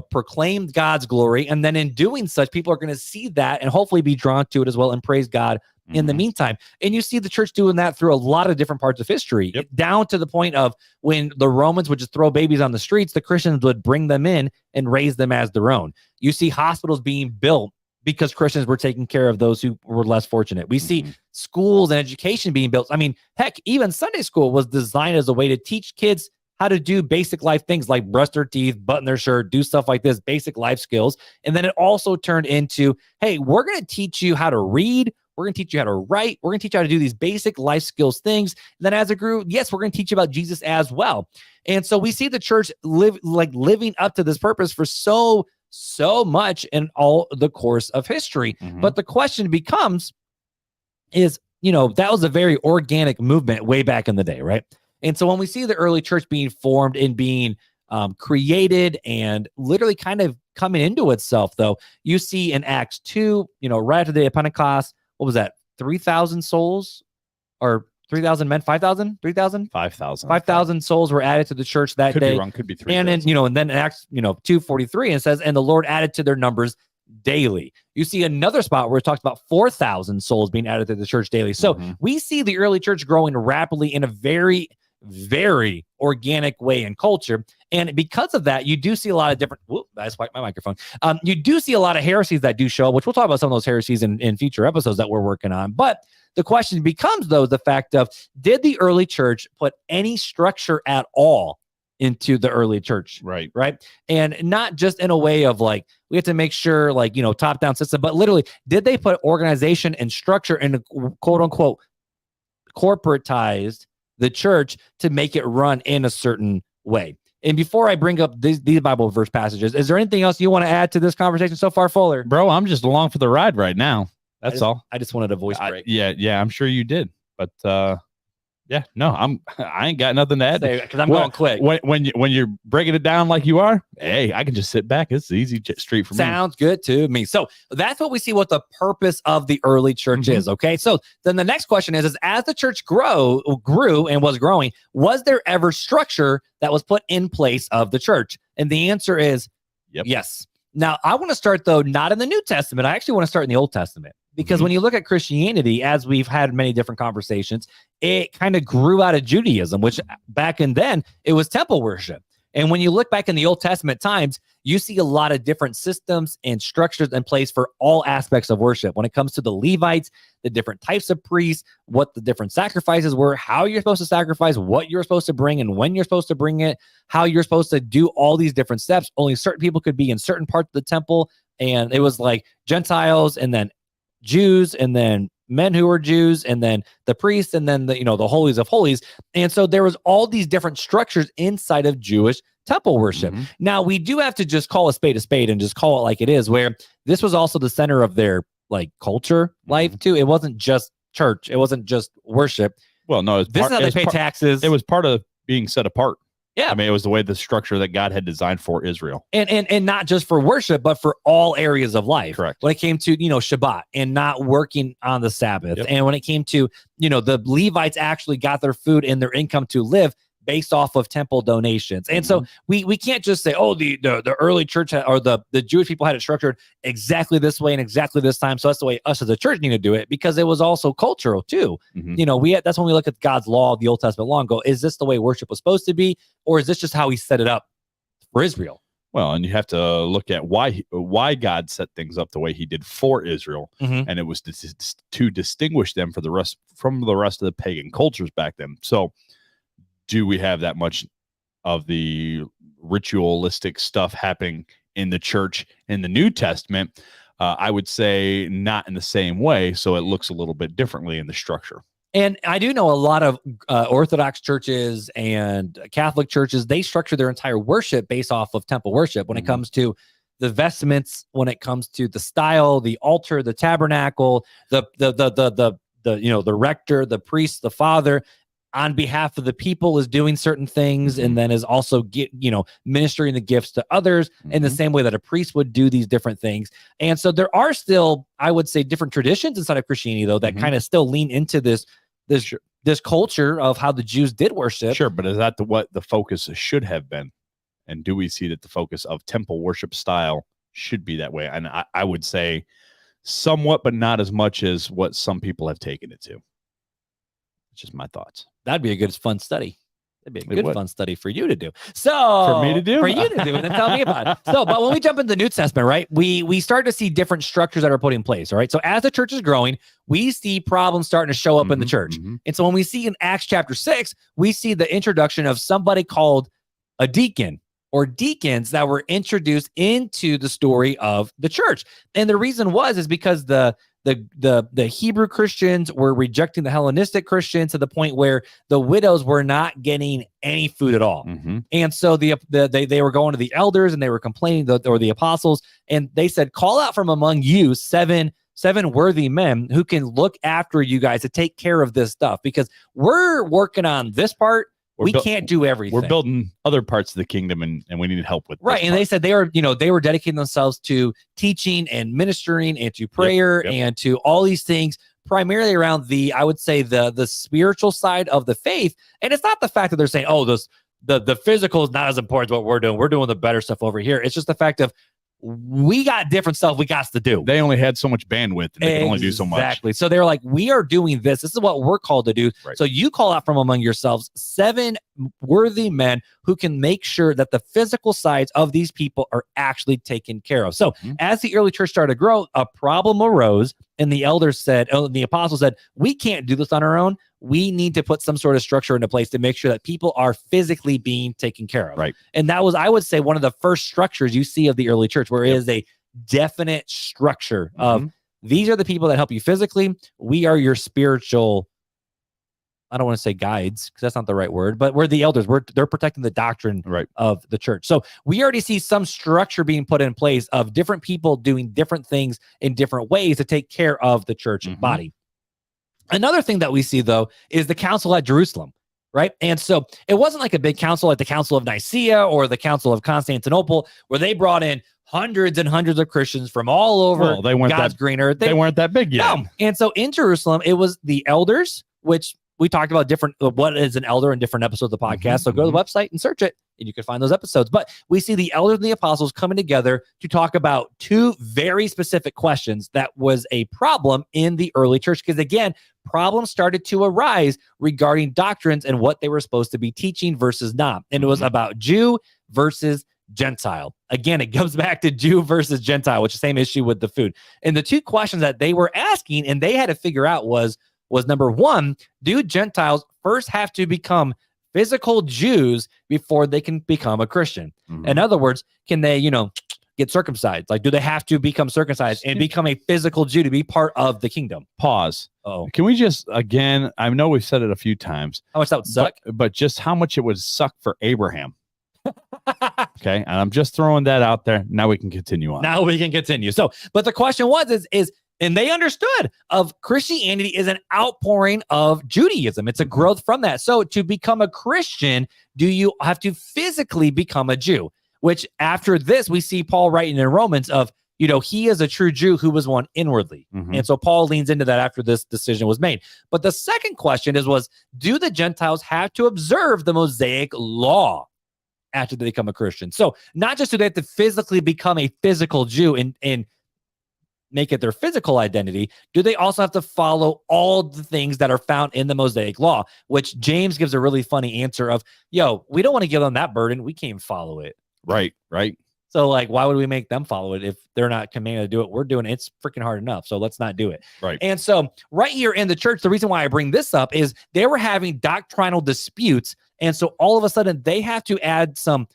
proclaim God's glory. And then in doing such, people are going to see that and hopefully be drawn to it as well and praise God in the meantime. And you see the church doing that through a lot of different parts of history, down to the point of when the Romans would just throw babies on the streets, the Christians would bring them in and raise them as their own. You see hospitals being built because Christians were taking care of those who were less fortunate. We see schools and education being built. I mean, heck, even Sunday school was designed as a way to teach kids how to do basic life things like brush their teeth, button their shirt, do stuff like this, basic life skills. And then it also turned into, hey, we're going to teach you how to read. We're going to teach you how to write. We're going to teach you how to do these basic life skills things. And then as a group, yes, we're going to teach you about Jesus as well. And so we see the church living up to this purpose for so much in all the course of history. But the question becomes is, that was a very organic movement way back in the day, right? And so when we see the early church being formed and being created and literally kind of coming into itself, though, you see in Acts 2, right after the day of Pentecost, what was that? 3,000 souls or 3,000 men, 5,000, 3,000, 5,000 souls were added to the church that Could day. be wrong. Could be 3,000. And then, and then in Acts, 2:43, it says, and the Lord added to their numbers daily. You see another spot where it talks about 4,000 souls being added to the church daily. So we see the early church growing rapidly in a very, very organic way in culture. And because of that, you do see a lot of different, I swiped my microphone. You do see a lot of heresies that do show up, which we'll talk about some of those heresies in future episodes that we're working on. But the question becomes, though, the fact of, did the early church put any structure at all into the early church? Right. And not just in a way of we have to make sure top-down system, but literally, did they put organization and structure and quote unquote corporatized the church to make it run in a certain way? And before I bring up these Bible verse passages, is there anything else you want to add to this conversation so far, Fuller? Bro, I'm just along for the ride right now. That's all. I just wanted a voice break. Yeah, I'm sure you did. But I ain't got nothing to add because I'm going quick. When you're breaking it down like you are, hey, I can just sit back. It's easy street for me. Sounds good to me. So that's what we see what the purpose of the early church is. Okay. So then the next question is as the church grew and was growing, was there ever structure that was put in place of the church? And the answer is yes. Now, I want to start, though, not in the New Testament. I actually want to start in the Old Testament. Because when you look at Christianity, as we've had many different conversations, it kind of grew out of Judaism, which back in then, it was temple worship. And when you look back in the Old Testament times, you see a lot of different systems and structures in place for all aspects of worship. When it comes to the Levites, the different types of priests, what the different sacrifices were, how you're supposed to sacrifice, what you're supposed to bring and when you're supposed to bring it, how you're supposed to do all these different steps. Only certain people could be in certain parts of the temple. And it was like Gentiles and then Jews and then men who were Jews and then the priests and then the holies of holies. And so there was all these different structures inside of Jewish temple worship. Now we do have to just call a spade and just call it like it is, where this was also the center of their culture life too. It wasn't just church. It wasn't just worship. Well, no, this is how they pay taxes. It was part of being set apart. Yeah. I mean, it was the way the structure that God had designed for Israel. And not just for worship, but for all areas of life. Correct. When it came to, Shabbat and not working on the Sabbath. Yep. And when it came to, the Levites actually got their food and their income to live based off of temple donations. And so we can't just say, oh, the early church or the Jewish people had it structured exactly this way and exactly this time. So that's the way us as a church need to do it, because it was also cultural too. That's when we look at God's law, the Old Testament law, and go, is this the way worship was supposed to be? Or is this just how he set it up for Israel? Well, and you have to look at why God set things up the way he did for Israel. And it was to distinguish them from the rest of the pagan cultures back then. So do we have that much of the ritualistic stuff happening in the church in the New Testament. I would say not in the same way. So it looks a little bit differently in the structure. And I do know a lot of Orthodox churches and Catholic churches, they structure their entire worship based off of temple worship when it comes to the vestments, when it comes to the style, the altar, the tabernacle, the rector, the priest, the father, on behalf of the people is doing certain things, and then is also ministering the gifts to others in the same way that a priest would do these different things. And so there are still, I would say, different traditions inside of Christianity, though, that kind of still lean into this culture of how the Jews did worship. Sure, but is that what the focus should have been? And do we see that the focus of temple worship style should be that way? And I would say somewhat, but not as much as what some people have taken it to. It's just my thoughts. That'd be a good, fun study. That'd be a good, fun study for you to do. So for me to do, for you to do, and then tell me about it. So, but when we jump into the New Testament, right, we start to see different structures that are put in place. All right. So as the church is growing, we see problems starting to show up in the church. And so when we see in Acts chapter 6, we see the introduction of somebody called a deacon, or deacons, that were introduced into the story of the church. And the reason is because the Hebrew Christians were rejecting the Hellenistic Christians to the point where the widows were not getting any food at all. And so they were going to the elders and they were complaining, or the apostles, and they said, call out from among you seven worthy men who can look after you guys to take care of this stuff, because we're working on this part. We can't do everything. We're building other parts of the kingdom, and we need help with right. And they said they were dedicating themselves to teaching and ministering and to prayer and to all these things, primarily around I would say the spiritual side of the faith. And it's not the fact that they're saying, oh, the physical is not as important as what we're doing. We're doing the better stuff over here. It's just the fact of, we got different stuff we got to do. They only had so much bandwidth, and they can only do so much. Exactly. So they're like, we are doing this. This is what we're called to do. Right. So you call out from among yourselves 7 worthy men who can make sure that the physical sides of these people are actually taken care of. So as the early church started to grow, a problem arose, and the elders said, the apostles said, we can't do this on our own. We need to put some sort of structure into place to make sure that people are physically being taken care of. Right. And that was, I would say, one of the first structures you see of the early church, where it is a definite structure of, these are the people that help you physically. We are your spiritual, I don't want to say guides, because that's not the right word, but we're the elders. They're protecting the doctrine of the church. So we already see some structure being put in place of different people doing different things in different ways to take care of the church body. Another thing that we see, though, is the council at Jerusalem, right? And so it wasn't like a big council like the Council of Nicaea or the Council of Constantinople, where they brought in hundreds and hundreds of Christians from all over God's green earth. They weren't that big yet. No. And so in Jerusalem, it was the elders, which we talked about what is an elder in different episodes of the podcast. So go to the website and search it, and you can find those episodes. But we see the elders and the apostles coming together to talk about 2 very specific questions that was a problem in the early church. Because again, problems started to arise regarding doctrines and what they were supposed to be teaching versus not. And it was about Jew versus Gentile. Again, it goes back to Jew versus Gentile, which is the same issue with the food. And the 2 questions that they were asking and they had to figure out was number 1, do Gentiles first have to become physical Jews before they can become a Christian? In other words, can they, get circumcised? Like, do they have to become circumcised and become a physical Jew to be part of the kingdom? Pause. Can we just, again, I know we've said it a few times. How much that would suck? But just how much it would suck for Abraham. Okay. And I'm just throwing that out there. Now we can continue on. So, but the question is, and they understood of Christianity is an outpouring of Judaism. It's a growth from that. So to become a Christian, do you have to physically become a Jew? Which after this, we see Paul writing in Romans of, he is a true Jew who was one inwardly. And so Paul leans into that after this decision was made. But the second question was, do the Gentiles have to observe the Mosaic law after they become a Christian? So not just do they have to physically become a physical Jew and make it their physical identity, do they also have to follow all the things that are found in the Mosaic law? Which James gives a really funny answer of, we don't want to give them that burden. We can't follow it. Right. So like, why would we make them follow it if they're not commanded to do it? We're doing it. It's freaking hard enough. So let's not do it. Right. And so right here in the church, the reason why I bring this up is they were having doctrinal disputes. And so all of a sudden they have to add some,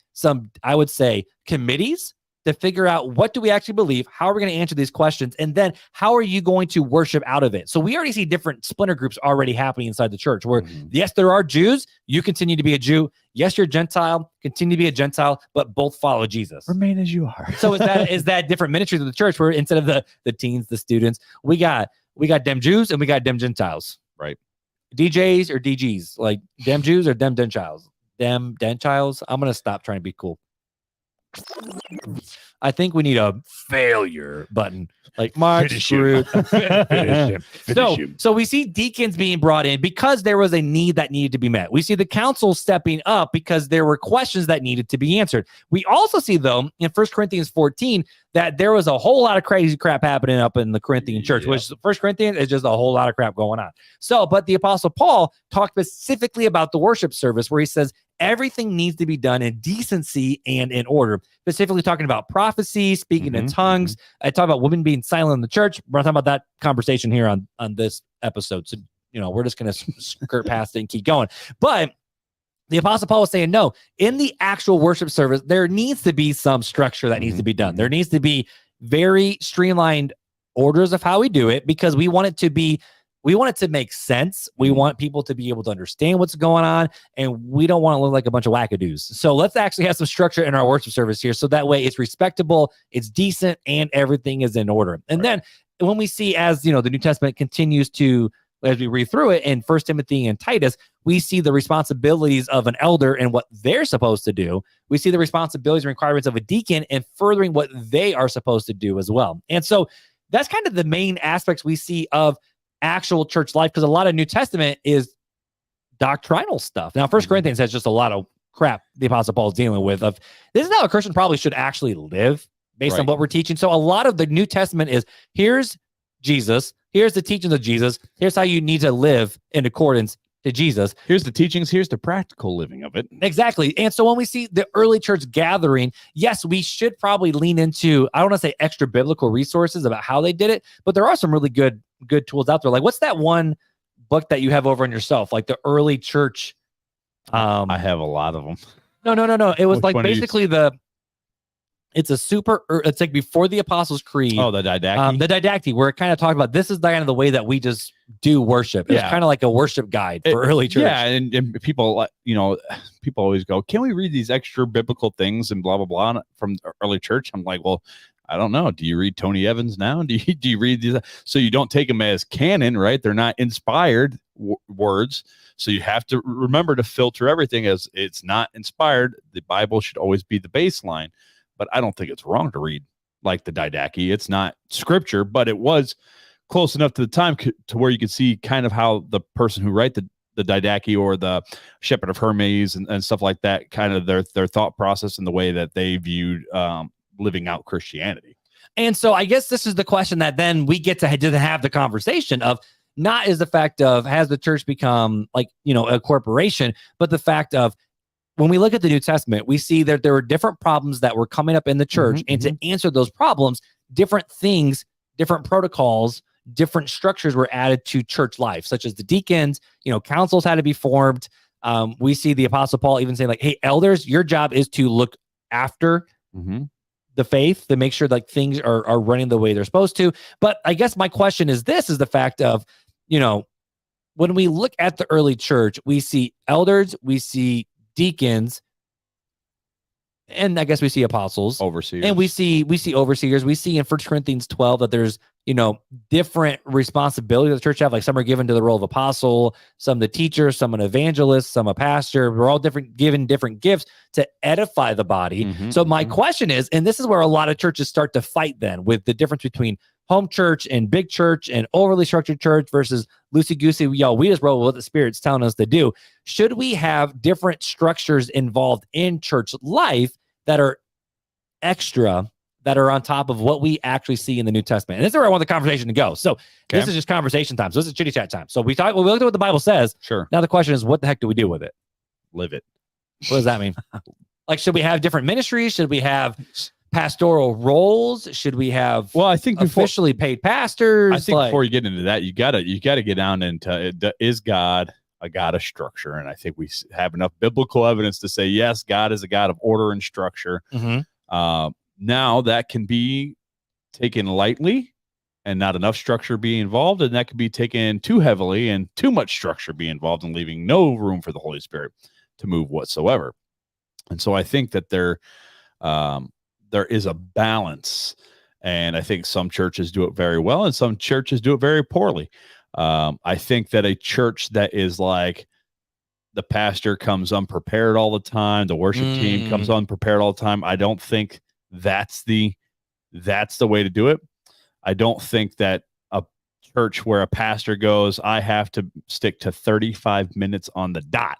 I would say, committees to figure out what do we actually believe, how are we going to answer these questions, and then how are you going to worship out of it? So we already see different splinter groups already happening inside the church where, yes, there are Jews, you continue to be a Jew. Yes, you're Gentile, continue to be a Gentile, but both follow Jesus. Remain as you are. So is that different ministries of the church where instead of the teens, the students, we got them Jews and we got them Gentiles. Right. DJs or DGs, like them Jews or them Gentiles. Them Gentiles. I'm going to stop trying to be cool. I think we need a failure button. Like Mark, screwed. Finish him. So we see deacons being brought in because there was a need that needed to be met. We see the council stepping up because there were questions that needed to be answered. We also see, though, in 1 Corinthians 14, that there was a whole lot of crazy crap happening up in the Corinthian church, which 1 Corinthians is just a whole lot of crap going on. So, but the Apostle Paul talked specifically about the worship service where he says, everything needs to be done in decency and in order, specifically talking about prophecy, speaking in tongues. I talk about women being silent in the church. We're not talking about that conversation here on this episode. So, we're just going to skirt past it and keep going. But the Apostle Paul was saying, no, in the actual worship service, there needs to be some structure that needs to be done. There needs to be very streamlined orders of how we do it because we want it to make sense. We want people to be able to understand what's going on, and we don't want to look like a bunch of wackadoos. So let's actually have some structure in our worship service here, so that way it's respectable, it's decent, and everything is in order. And then when we see, as the New Testament continues to, as we read through it in 1 Timothy and Titus, we see the responsibilities of an elder and what they're supposed to do. We see the responsibilities and requirements of a deacon and furthering what they are supposed to do as well. And so that's kind of the main aspects we see of actual church life, because a lot of New Testament is doctrinal stuff. Now, 1 Corinthians has just a lot of crap the Apostle Paul is dealing with. Of this is how a Christian probably should actually live based on what we're teaching. So a lot of the New Testament is here's Jesus, here's the teachings of Jesus, here's how you need to live in accordance to Jesus. Here's the teachings, here's the practical living of it. Exactly. And so when we see the early church gathering, yes, we should probably lean into, I don't want to say extra biblical resources about how they did it, but there are some really good tools out there. Like, what's that one book that you have over on yourself? Like the early church. I have a lot of them. No. It was like basically it's like before the Apostles' Creed. Oh, the Didacty. The Didacty, where it kind of talked about this is kind of the way that we just do worship. It's kind of like a worship guide for early church. Yeah, and people, people always go, can we read these extra biblical things and blah, blah, blah from early church? I'm like, well, I don't know. Do you read Tony Evans now? Do you read these? So you don't take them as canon, right? They're not inspired words. So you have to remember to filter everything as it's not inspired. The Bible should always be the baseline. But I don't think it's wrong to read like the Didache. It's not scripture, but it was close enough to the time to where you could see kind of how the person who wrote the Didache or the Shepherd of Hermes and stuff like that, kind of their thought process and the way that they viewed living out Christianity. And so I guess this is the question that then we get to have the conversation of, not is the fact of, has the church become like, a corporation, but the fact of, when we look at the New Testament, we see that there were different problems that were coming up in the church. And to answer those problems, different things, different protocols, different structures were added to church life, such as the deacons, councils had to be formed. We see the Apostle Paul even saying like, hey, elders, your job is to look after the faith, to make sure like things are running the way they're supposed to. But I guess my question is the fact of, when we look at the early church, we see elders, we see deacons, and I guess we see apostles, overseers, and we see overseers. We see in 1 Corinthians 12 that there's different responsibilities the church have. Like some are given to the role of apostle, some the teacher, some an evangelist, some a pastor. We're all given different gifts to edify the body. So my question is, and this is where a lot of churches start to fight then with the difference between home church and big church and overly structured church versus loosey-goosey. We just roll with what the Spirit's telling us to do. Should we have different structures involved in church life that are extra, that are on top of what we actually see in the New Testament? And this is where I want the conversation to go. So this is just conversation time. So this is chitty chat time. So we looked at what the Bible says. Sure. Now the question is, what the heck do we do with it? Live it. What does that mean? Like, should we have different ministries? Should we have pastoral roles? Should we have I think officially paid pastors? I think before you get into that, you gotta get down into is God a God of structure? And I think we have enough biblical evidence to say yes, God is a God of order and structure. Now that can be taken lightly and not enough structure be involved, and that could be taken too heavily and too much structure be involved and leaving no room for the Holy Spirit to move whatsoever. And so I think that there is a balance, and I think some churches do it very well and some churches do it very poorly. I think that a church that is like the pastor comes unprepared all the time, the worship team comes unprepared all the time, I don't think that's the way to do it. I don't think that a church where a pastor goes, I have to stick to 35 minutes on the dot,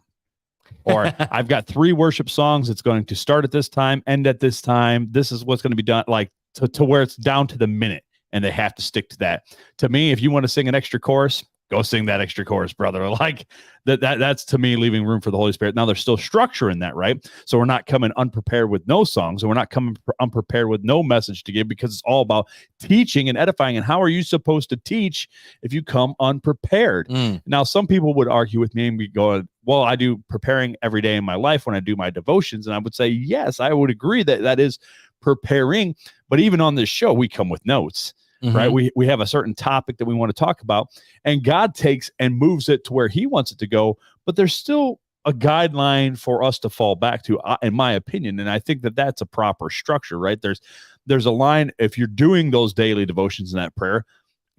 or I've got 3 worship songs. It's going to start at this time, end at this time. This is what's going to be done, like to where it's down to the minute and they have to stick to that. To me, if you want to sing an extra chorus, go sing that extra chorus, brother. Like that's to me leaving room for the Holy Spirit. Now there's still structure in that, right? So we're not coming unprepared with no songs, and we're not coming unprepared with no message to give, because it's all about teaching and edifying. And how are you supposed to teach if you come unprepared? Now, some people would argue with me and be going, well, I do preparing every day in my life when I do my devotions. And I would say, yes, I would agree that is preparing. But even on this show, we come with notes. Right. We have a certain topic that we want to talk about, and God takes and moves it to where he wants it to go. But there's still a guideline for us to fall back to, in my opinion. And I think that that's a proper structure, right? There's a line. If you're doing those daily devotions in that prayer,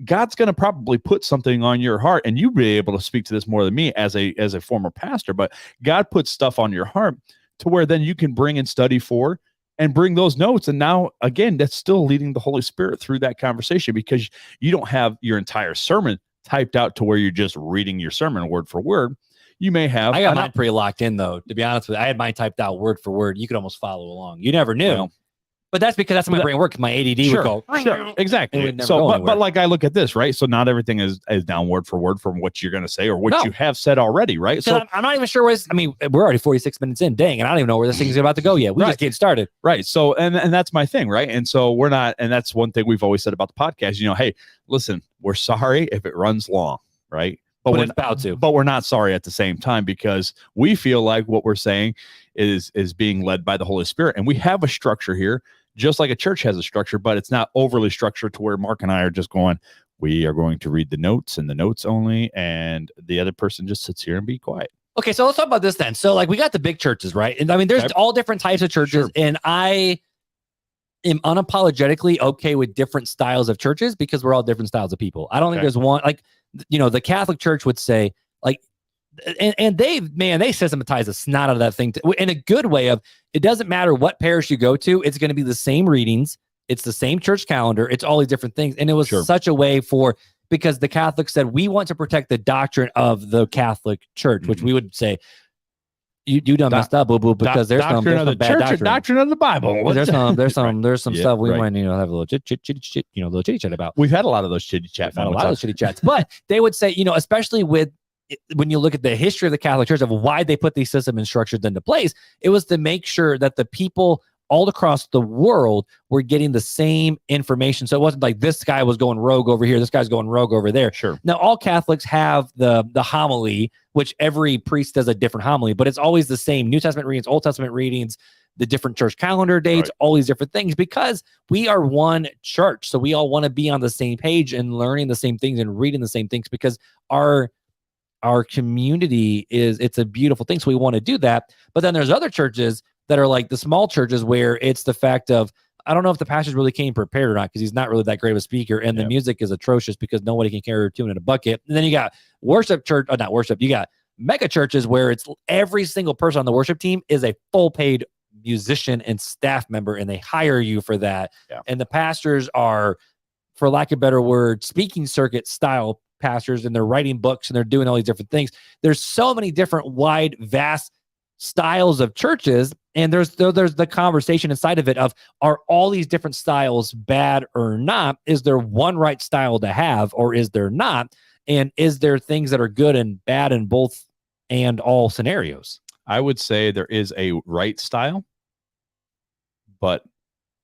God's going to probably put something on your heart, and you'll be able to speak to this more than me as a former pastor, but God puts stuff on your heart to where then you can bring and study for and bring those notes. And now, again, that's still leading the Holy Spirit through that conversation, because you don't have your entire sermon typed out to where you're just reading your sermon word for word. You may have. I got mine pretty locked in, though, to be honest with you. I had mine typed out word for word. You could almost follow along. You never knew. Well, but that's because that's how my brain works. My ADD would go. Sure, exactly. So, but like I look at this, right? So not everything is down word for word from what you're going to say or what you have said already, right? So I'm not even sure where. I mean, we're already 46 minutes in. Dang, and I don't even know where this thing's about to go yet. We just getting started, right? So, and that's my thing, right? And so we're not, and that's one thing we've always said about the podcast. You know, hey, listen, we're sorry if it runs long, right? But we're not sorry at the same time, because we feel like what we're saying is being led by the Holy Spirit, and we have a structure here. Just like a church has a structure, but it's not overly structured to where Mark and I are just going, we are going to read the notes and the notes only, and the other person just sits here and be quiet. Okay, so let's talk about this then. So like we got the big churches, right? And I mean, there's all different types of churches, and I am unapologetically okay with different styles of churches, because we're all different styles of people. I don't think there's one, like, you know, the Catholic Church would say, like, and they systematize the snot out of that thing in a good way of, it doesn't matter what parish you go to, it's going to be the same readings, it's the same church calendar, it's all these different things. And it was such a way because the Catholics said, we want to protect the doctrine of the Catholic Church, which we would say, you done messed up, boo boo, because there's some bad doctrine. Doctrine of the Bible. There's some stuff we might have a little chitty chat about. We've had a lot of those chitty chats. But they would say, especially when you look at the history of the Catholic Church of why they put these systems and structures into place, it was to make sure that the people all across the world were getting the same information. So it wasn't like this guy was going rogue over here, this guy's going rogue over there. Sure. Now, all Catholics have the homily, which every priest does a different homily, but it's always the same New Testament readings, Old Testament readings, the different church calendar dates, all these different things, because we are one church. So we all want to be on the same page and learning the same things and reading the same things, because our community it's a beautiful thing. So we want to do that. But then there's other churches that are like the small churches where it's the fact of, I don't know if the pastor's really came prepared or not, because he's not really that great of a speaker, and the music is atrocious because nobody can carry a tune in a bucket. And then you got you got mega churches where it's every single person on the worship team is a full paid musician and staff member, and they hire you for that. And the pastors are, for lack of a better word, speaking circuit style pastors, and they're writing books and they're doing all these different things. There's so many different wide, vast styles of churches, and there's the conversation inside of it of, are all these different styles bad or not? Is there one right style to have, or is there not? And is there things that are good and bad in both and all scenarios? I would say there is a right style, but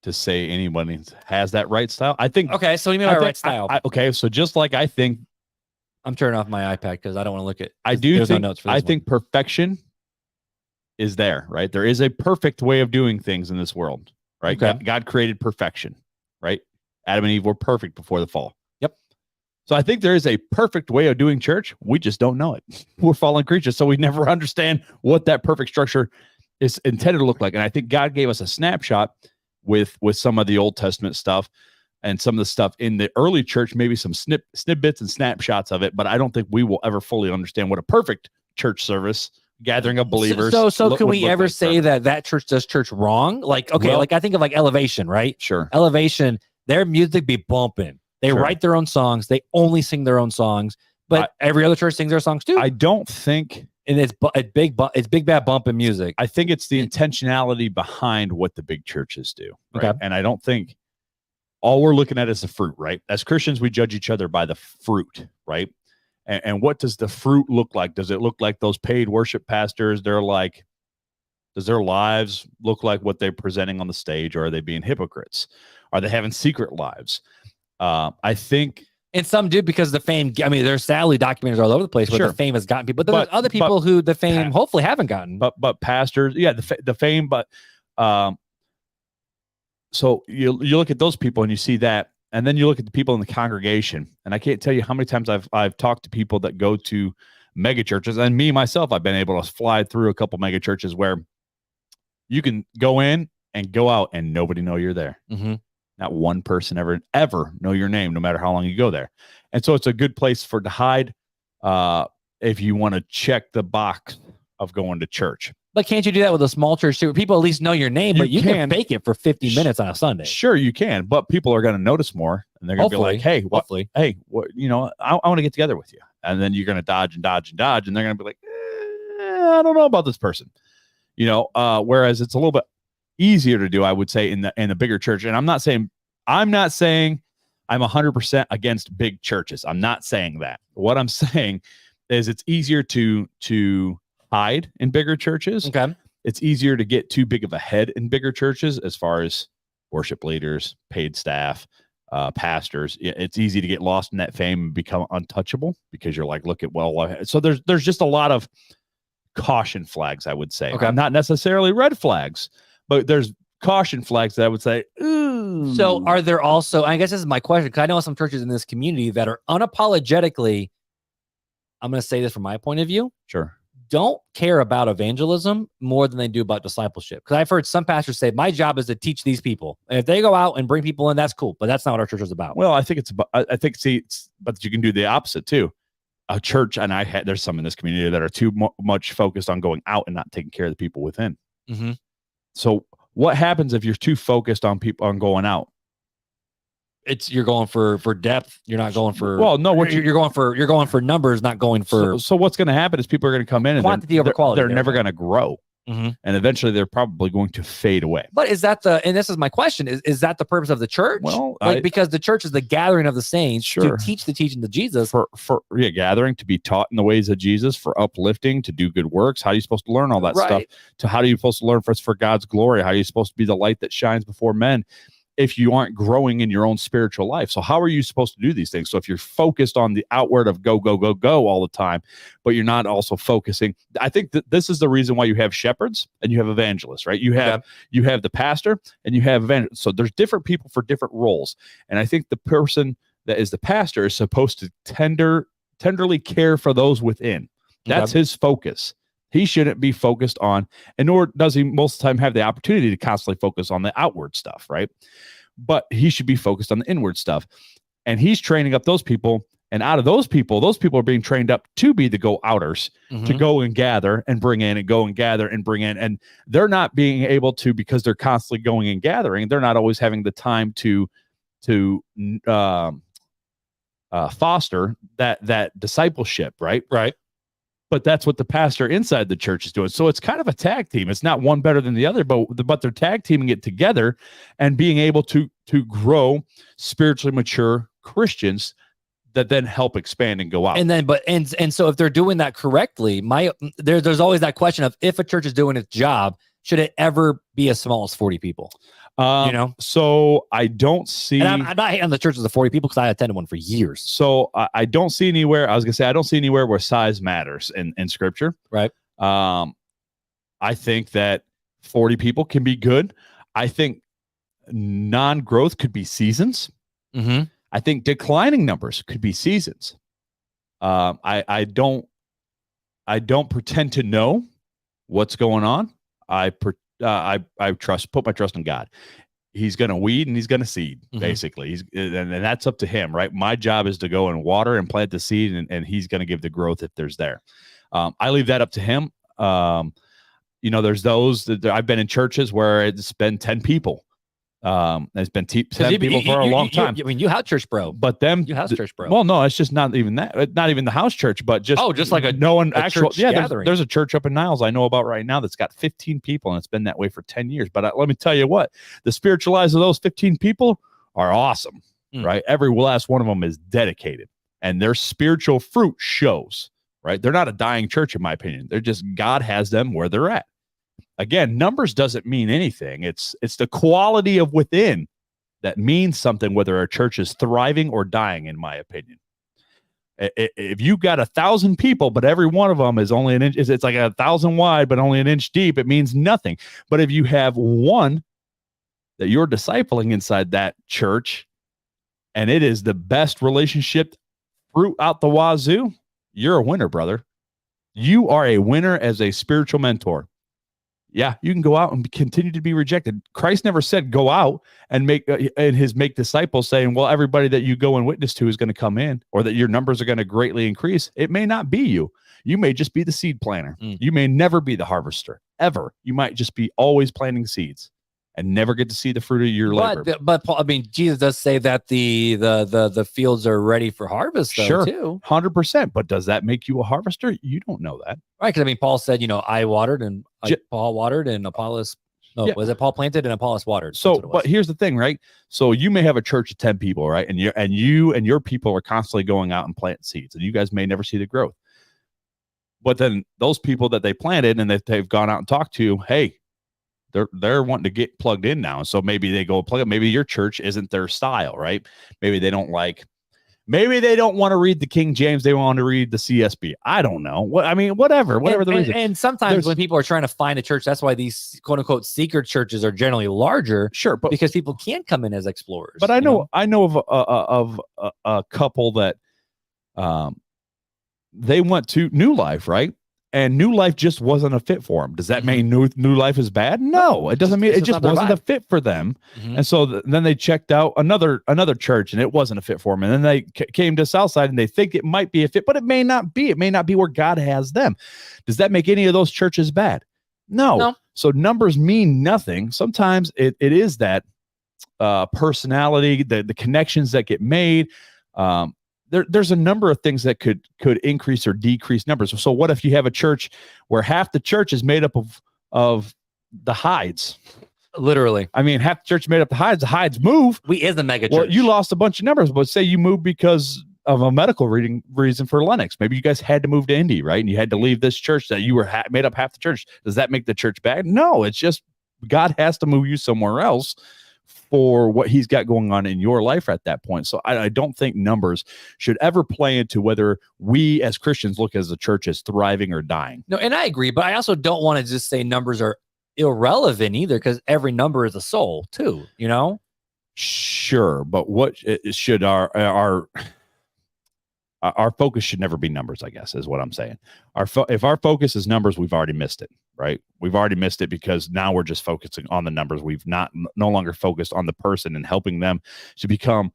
to say anyone has that right style. I think. Okay, so you mean by right style? Okay, so just like I think, I'm turning off my iPad because I don't want to look at. There's no notes for this I one. think perfection is there, right? There is a perfect way of doing things in this world, right? Okay. God created perfection, right? Adam and Eve were perfect before the fall. Yep. So I think there is a perfect way of doing church. We just don't know it. We're fallen creatures, so we never understand what that perfect structure is intended to look like. And I think God gave us a snapshot with some of the Old Testament stuff and some of the stuff in the early church, maybe some snippets and snapshots of it. But I don't think we will ever fully understand what a perfect church service gathering of believers. So can we ever say that church does church wrong? Like, okay, well, like I think of like Elevation, right? Sure. Elevation, their music be bumping. They write their own songs. They only sing their own songs, but every other church sings their songs too. I don't think, and it's big bad bumping music. I think it's the intentionality behind what the big churches do. Right? Okay. And I don't think all we're looking at is the fruit, right? As Christians, we judge each other by the fruit, right? And what does the fruit look like? Does it look like those paid worship pastors? Does their lives look like what they're presenting on the stage, or are they being hypocrites? Are they having secret lives? I think, and some do because the fame. I mean, there's sadly documentaries all over the place where the fame has gotten people, but there's other people who the fame hopefully haven't gotten. But pastors, yeah, the fame. But so you look at those people and you see that, and then you look at the people in the congregation, and I can't tell you how many times I've talked to people that go to mega churches, and me myself, I've been able to fly through a couple mega churches where you can go in and go out and nobody know you're there. Mm-hmm. Not one person ever know your name, no matter how long you go there. And so it's a good place to hide if you want to check the box of going to church. But can't you do that with a small church too? Where people at least know your name, but you can fake it for 50 minutes on a Sunday. Sure, you can, but people are going to notice more, and they're going to be like, "Hey, I want to get together with you." And then you're going to dodge, and they're going to be like, "I don't know about this person," Whereas it's a little bit easier to do, I would say, in the bigger church. And I'm not saying I'm 100% against big churches. I'm not saying that. What I'm saying is it's easier to hide in bigger churches. Okay. It's easier to get too big of a head in bigger churches as far as worship leaders, paid staff, pastors. It's easy to get lost in that fame and become untouchable because you're like, so there's just a lot of caution flags, I would say. Okay. Not necessarily red flags, but there's caution flags that I would say, ooh. So are there also, I guess this is my question, because I know some churches in this community that are unapologetically, I'm going to say this from my point of view. Sure. Don't care about evangelism more than they do about discipleship. Because I've heard some pastors say, my job is to teach these people. And if they go out and bring people in, that's cool. But that's not what our church is about. Well, I think it's about, but you can do the opposite too. A church, and there's some in this community that are too much focused on going out and not taking care of the people within. Mm-hmm. So what happens if you're too focused on going out? You're going for depth. You're not going for you're going for numbers, not going for. So what's going to happen is people are going to come in and quantity over quality. They're never going to grow. Mm-hmm. And eventually they're probably going to fade away. But is that and this is my question, is that the purpose of the church? Well, because the church is the gathering of the saints to teach the teaching of Jesus. For gathering, to be taught in the ways of Jesus, for uplifting, to do good works. How are you supposed to learn all that stuff? How are you supposed to learn for God's glory? How are you supposed to be the light that shines before men if you aren't growing in your own spiritual life? So how are you supposed to do these things? So if you're focused on the outward of go, go, go, go all the time, but you're not also focusing, I think that this is the reason why you have shepherds and you have evangelists, right? You have the pastor and you have evangelists. So there's different people for different roles. And I think the person that is the pastor is supposed to tenderly care for those within. That's his focus. He shouldn't be focused on, and nor does he most of the time have the opportunity to constantly focus on the outward stuff, right? But he should be focused on the inward stuff. And he's training up those people. And out of those people are being trained up to be the go-outers, to go and gather and bring in and go and gather and bring in. And they're not being able to, because they're constantly going and gathering, they're not always having the time to foster that discipleship, right? Right. But that's what the pastor inside the church is doing. So it's kind of a tag team. It's not one better than the other, but they're tag teaming it together and being able to grow spiritually mature Christians that then help expand and go out. And then, and so if they're doing that correctly, there's always that question of, if a church is doing its job, should it ever be as small as 40 people? So I don't see. And I'm not hating on the churches of 40 people because I attended one for years. So I don't see anywhere. I was gonna say I don't see anywhere where size matters in Scripture. Right. I think that 40 people can be good. I think non-growth could be seasons. Mm-hmm. I think declining numbers could be seasons. I don't pretend to know what's going on. I put my trust in God. He's going to weed and he's going to seed, basically. And that's up to him, right? My job is to go and water and plant the seed, and he's going to give the growth if there's there. I leave that up to him. There's those that I've been in churches where it's been 10 people. It's been 10 people for a long time. You house church, bro. But them, you house church, bro. Well, no, it's just not even that. Not even the house church, but just like actual. Yeah, gathering. There's a church up in Niles I know about right now that's got 15 people, and it's been that way for 10 years. But let me tell you what, the spiritual lives of those 15 people are awesome, right? Every last one of them is dedicated, and their spiritual fruit shows. Right? They're not a dying church, in my opinion. They're just God has them where they're at. Again, numbers doesn't mean anything. It's the quality of within that means something, whether a church is thriving or dying, in my opinion. If you got 1,000 people, but every one of them is only an inch, it's like 1,000 wide, but only an inch deep, it means nothing. But if you have one that you're discipling inside that church, and it is the best relationship fruit out the wazoo, you're a winner, brother. You are a winner as a spiritual mentor. Yeah, you can go out and continue to be rejected. Christ never said go out and make disciples, saying, well, everybody that you go and witness to is going to come in, or that your numbers are going to greatly increase. It may not be you. You may just be the seed planter. You may never be the harvester, ever. You might just be always planting seeds and never get to see the fruit of your labor. But Paul, Jesus does say that the fields are ready for harvest, though, sure, too. 100%. But does that make you a harvester? You don't know that. Right, because Paul said, I watered and Paul watered and Apollos. No, was it Paul planted and Apollos watered? So, but here's the thing, right? So you may have a church of 10 people, right? And you and your people are constantly going out and planting seeds, and you guys may never see the growth. But then those people that they planted and that they've gone out and talked to, hey, they're wanting to get plugged in now. So maybe they go plug it. Maybe your church isn't their style, right? Maybe they don't want to read the King James. They want to read the CSB. I don't know. Whatever the reason. And sometimes when people are trying to find a church, that's why these quote unquote secret churches are generally larger. Sure, but because people can come in as explorers. But I know of a couple that they went to New Life, right? And New Life just wasn't a fit for them. Does that mean New Life is bad? No, it doesn't mean it just wasn't a fit for them. And so then they checked out another church, and it wasn't a fit for them. And then they came to Southside, and they think it might be a fit, but it may not be. It may not be where God has them. Does that make any of those churches bad? No. So numbers mean nothing. Sometimes it is that personality, the connections that get made. There's a number of things that could increase or decrease numbers. So what if you have a church where half the church is made up of the Hydes? Literally. Half the church is made up of the Hydes move. We is a mega church. Well, you lost a bunch of numbers, but say you moved because of a medical reason for Lennox. Maybe you guys had to move to Indy, right? And you had to leave this church that you were made up half the church. Does that make the church bad? No, it's just God has to move you somewhere else for what he's got going on in your life at that point. So I don't think numbers should ever play into whether we as Christians look as a church as thriving or dying. No, and I agree, but I also don't want to just say numbers are irrelevant either, because every number is a soul too, Sure, but what should our focus should never be numbers, I guess, is what I'm saying. If our focus is numbers, we've already missed it, right? We've already missed it because now we're just focusing on the numbers. We've no longer focused on the person and helping them to become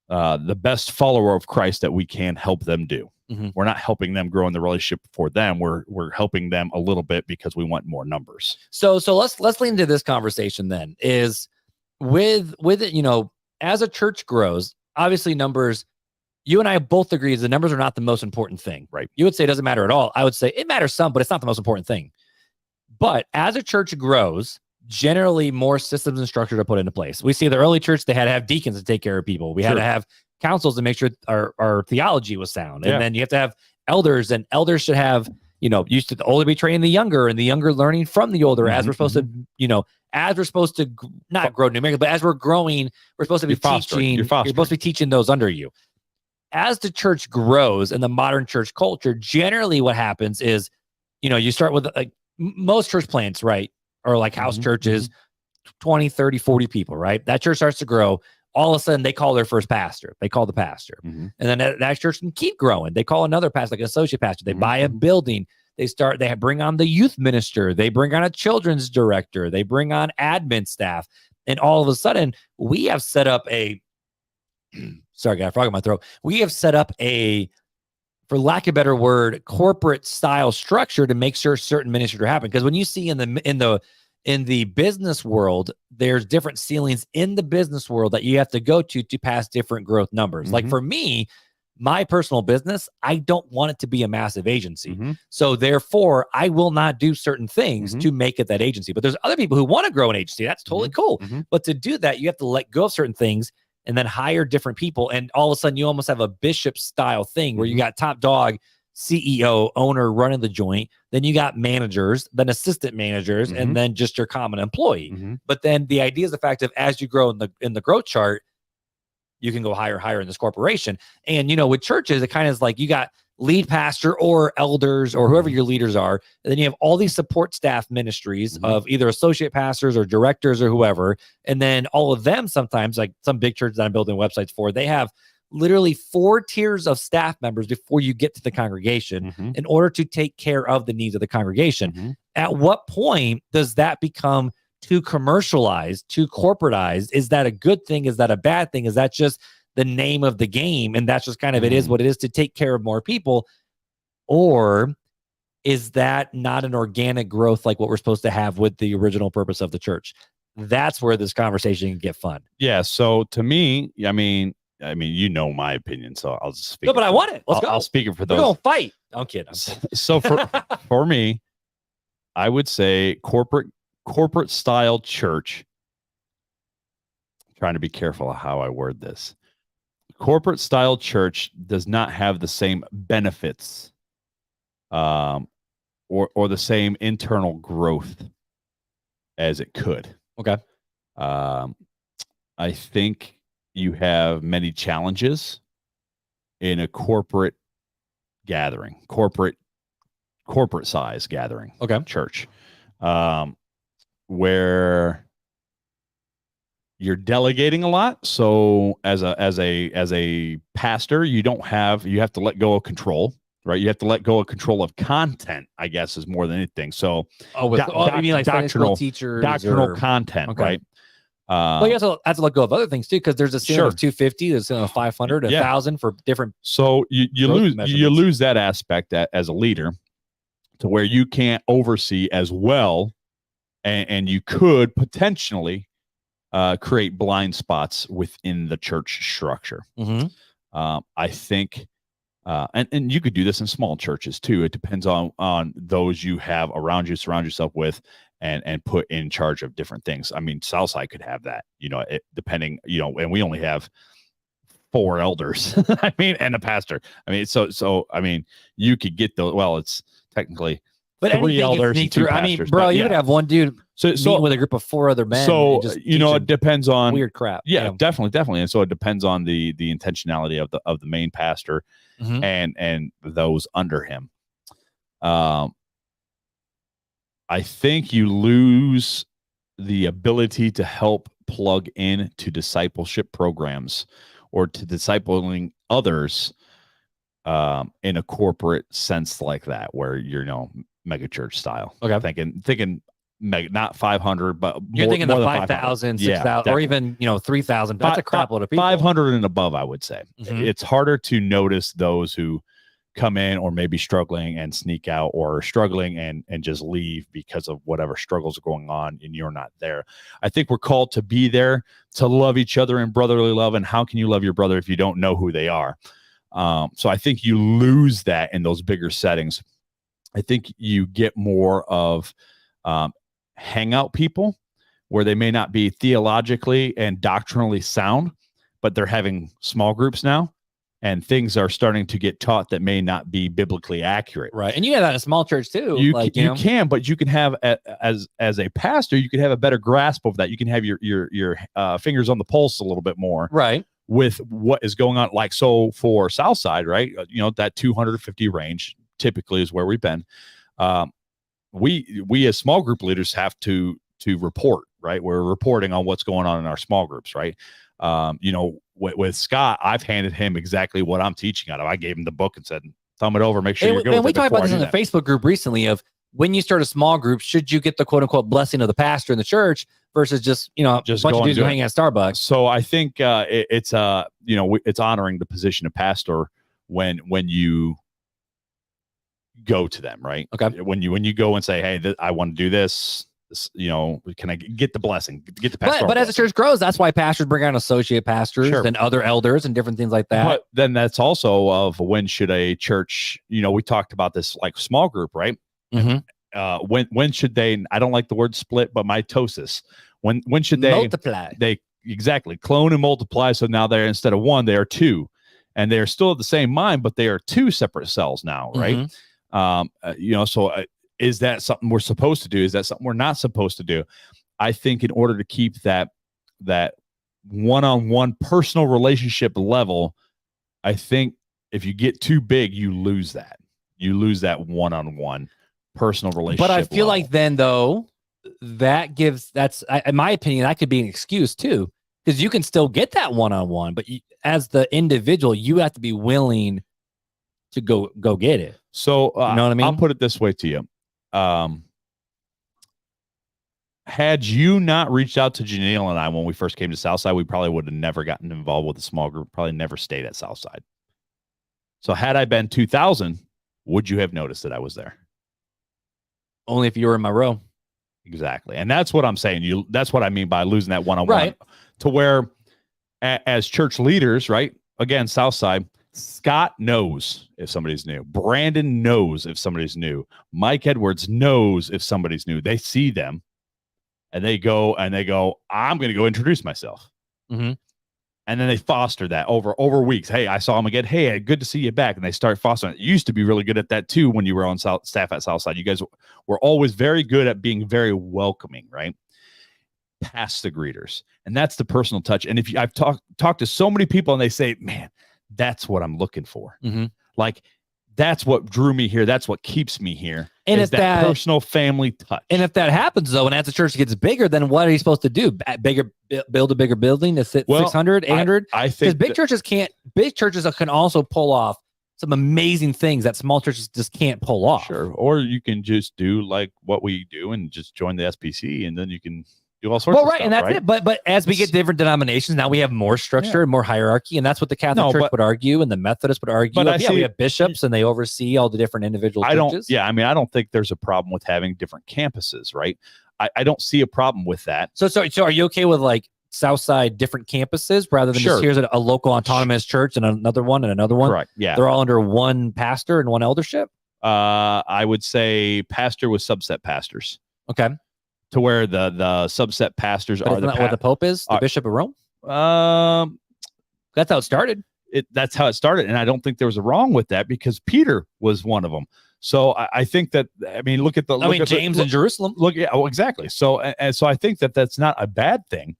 the best follower of Christ that we can help them do. We're not helping them grow in the relationship for them. We're helping them a little bit because we want more numbers. So let's lean into this conversation then. Is with it, as a church grows, obviously numbers. You and I both agree the numbers are not the most important thing, right? You would say it doesn't matter at all. I would say it matters some, but it's not the most important thing. But as a church grows, generally more systems and structure to put into place. We see the early church, they had to have deacons to take care of people. We had to have councils to make sure our theology was sound. And then you have to have elders, and elders should have, used to the older be training the younger, and the younger learning from the older, as we're supposed to, as we're supposed to not grow numerically, but as we're growing, we're supposed to be teaching. You're supposed to be teaching those under you. As the church grows in the modern church culture, generally what happens is, you start with like most church plants, right? Or like house churches, 20, 30, 40 people, right? That church starts to grow. All of a sudden, they call their first pastor. They call the pastor. And then that church can keep growing. They call another pastor, like an associate pastor. They buy a building. They bring on the youth minister. They bring on a children's director. They bring on admin staff. And all of a sudden, we have set up sorry, I got a frog in my throat. We have set up for lack of a better word, corporate style structure to make sure certain ministries are happening. Because when you see in the business world, there's different ceilings in the business world that you have to go to pass different growth numbers. Like for me, my personal business, I don't want it to be a massive agency. So therefore, I will not do certain things to make it that agency. But there's other people who want to grow an agency. That's totally cool. But to do that, you have to let go of certain things and then hire different people. And all of a sudden, you almost have a bishop style thing where you got top dog, CEO, owner running the joint. Then you got managers, then assistant managers, and then just your common employee. But then the idea is the fact of as you grow in the growth chart, you can go higher in this corporation. And, with churches, it kind of is like you got lead pastor or elders or whoever your leaders are. And then you have all these support staff ministries of either associate pastors or directors or whoever. And then all of them sometimes, like some big churches that I'm building websites for, they have literally 4 tiers of staff members before you get to the congregation in order to take care of the needs of the congregation. At what point does that become too commercialized, too corporatized? Is that a good thing? Is that a bad thing? Is that just the name of the game? And that's just kind of, it is what it is to take care of more people. Or is that not an organic growth like what we're supposed to have with the original purpose of the church? That's where this conversation can get fun. Yeah. So to me, I mean, my opinion, so I'll just speak. No, but I want it. Let's go. I'll speak it for those. We're gonna fight. I'm kidding. So for me, I would say corporate style church. I'm trying to be careful of how I word this. Corporate style church does not have the same benefits, or the same internal growth as it could. Okay. I think you have many challenges in a corporate gathering, corporate size gathering. Okay. Church, where you're delegating a lot. So as a pastor, you have to let go of control, right? You have to let go of control of content, I guess, is more than anything. So you mean like doctrinal teachers, content, right? Well, you also have to let go of other things too, because there's a ceiling of 250, there's a 500, 1,000 for different. So you lose that aspect as a leader, to where you can't oversee as well, and you could potentially create blind spots within the church structure. I think, and you could do this in small churches too. It depends on those you have around you, surround yourself with, and put in charge of different things. I mean, Southside could have that, depending, and we only have 4 elders, I mean, and a pastor. I mean, so I mean, you could get those. Well, it's technically, but 3 elders and 2 pastors. I mean, bro, you could have one dude meeting with a group of 4 other men. So it depends on weird crap. Yeah, definitely. And so it depends on the intentionality of the main pastor and those under him. I think you lose the ability to help plug in to discipleship programs or to discipling others in a corporate sense like that, where you're mega church style. Okay, thinking mega, not 500, but you're thinking the 5,000, 6,000, or even 3,000. That's a crap load of people. 500 and above, I would say. It's harder to notice those who come in or maybe struggling and sneak out, or struggling and just leave because of whatever struggles are going on and you're not there. I think we're called to be there, to love each other in brotherly love. And how can you love your brother if you don't know who they are? So I think you lose that in those bigger settings. I think you get more of hangout people, where they may not be theologically and doctrinally sound, but they're having small groups now. and things are starting to get taught that may not be biblically accurate. Right. And you have that in a small church too. You know? can, but you can have as a pastor, you can have a better grasp of that. You can have your fingers on the pulse a little bit more. Right. With what is going on. Like, so for Southside, right? That 250 range typically is where we've been. We as small group leaders have to report, right? We're reporting on what's going on in our small groups, right? With Scott, I've handed him exactly what I'm teaching out of. I gave him the book and said, thumb it over, make sure you're good. And we talked about this in the Facebook group recently of when you start a small group, should you get the quote unquote blessing of the pastor in the church versus just a bunch of dudes hanging at Starbucks? So I think it's honoring the position of pastor when you go to them, right? Okay. When you go and say, hey, I want to do this. Can I get the blessing? Get the pastor. But as the church grows, that's why pastors bring on associate pastors and other elders and different things like that. But then that's also of when should a church, we talked about this like small group, right? Mm-hmm. When should they, I don't like the word split, but mitosis. When should they multiply? They exactly clone and multiply. So now they're, instead of one, they are two, and they're still the same mind, but they are two separate cells now, right? Mm-hmm. Is that something we're supposed to do? Is that something we're not supposed to do? I think in order to keep that one-on-one personal relationship level, I think if you get too big, you lose that. You lose that one-on-one personal relationship. But I feel level. like then though, that's in my opinion, that could be an excuse too, because you can still get that one-on-one, but as the individual, you have to be willing to go get it. So you know what I mean? I'll put it this way to you. Had you not reached out to Janelle and I when we first came to Southside, we probably would have never gotten involved with a small group, probably never stayed at Southside. So had I been 2000, would you have noticed that I was there? Only if you were in my row. Exactly. And that's what I'm saying. That's what I mean by losing that one-on-one, right? To where as church leaders, right? Again, Southside, Scott knows if somebody's new. Brandon knows if somebody's new. Mike Edwards knows if somebody's new. They see them and they go, I'm going to go introduce myself. Mm-hmm. And then they foster that over weeks. Hey, I saw him again. Hey, good to see you back. And they start fostering it. You used to be really good at that too when you were on staff at Southside. You guys were always very good at being very welcoming, right? Past the greeters. And that's the personal touch. And I've talked to so many people and they say, man, that's what I'm looking for. Mm-hmm. Like, that's what drew me here. That's what keeps me here. And is that personal family touch. And if that happens, though, and as the church gets bigger, then what are you supposed to do? Build a bigger building to sit 600, 800? I think because big churches can also pull off some amazing things that small churches just can't pull off. Sure. Or you can just do like what we do and just join the SPC, and then you can do all sorts of stuff. And that's it. But as we get different denominations, now we have more structure and more hierarchy, and that's what the Catholic Church would argue, and the Methodists would argue. But we have bishops, and they oversee all the different individual churches. I don't think there's a problem with having different campuses, right? I don't see a problem with that. So are you okay with like Southside different campuses rather than just here's a local autonomous church and another one and another one? Correct. Yeah, they're all under one pastor and one eldership. I would say pastor with subset pastors. Okay. To where the subset pastors are what the Pope is, the Bishop of Rome. That's how it started. That's how it started, and I don't think there was a wrong with that because Peter was one of them. So I think that look at James in Jerusalem. Exactly. So I think that's not a bad thing.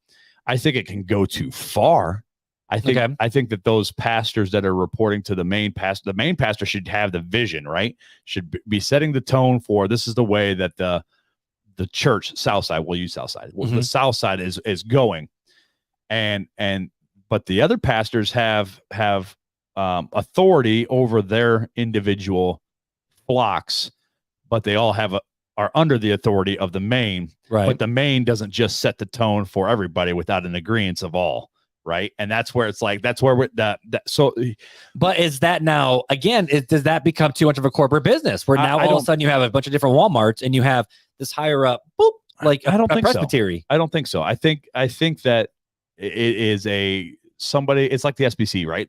I think it can go too far. I think that those pastors that are reporting to the main pastor should have the vision, right? Should be setting the tone for this is the way that the church Southside, we'll use Southside. Mm-hmm. The Southside is going, but the other pastors have authority over their individual flocks, but they all are under the authority of the main. Right. But the main doesn't just set the tone for everybody without an agreement of all. Right. And that's where it's like, that's where but is that now again, does that become too much of a corporate business where now all of a sudden you have a bunch of different Walmarts and you have this higher up, like I don't think presbytery? So. I don't think so. I think that it is somebody, it's like the SBC, right?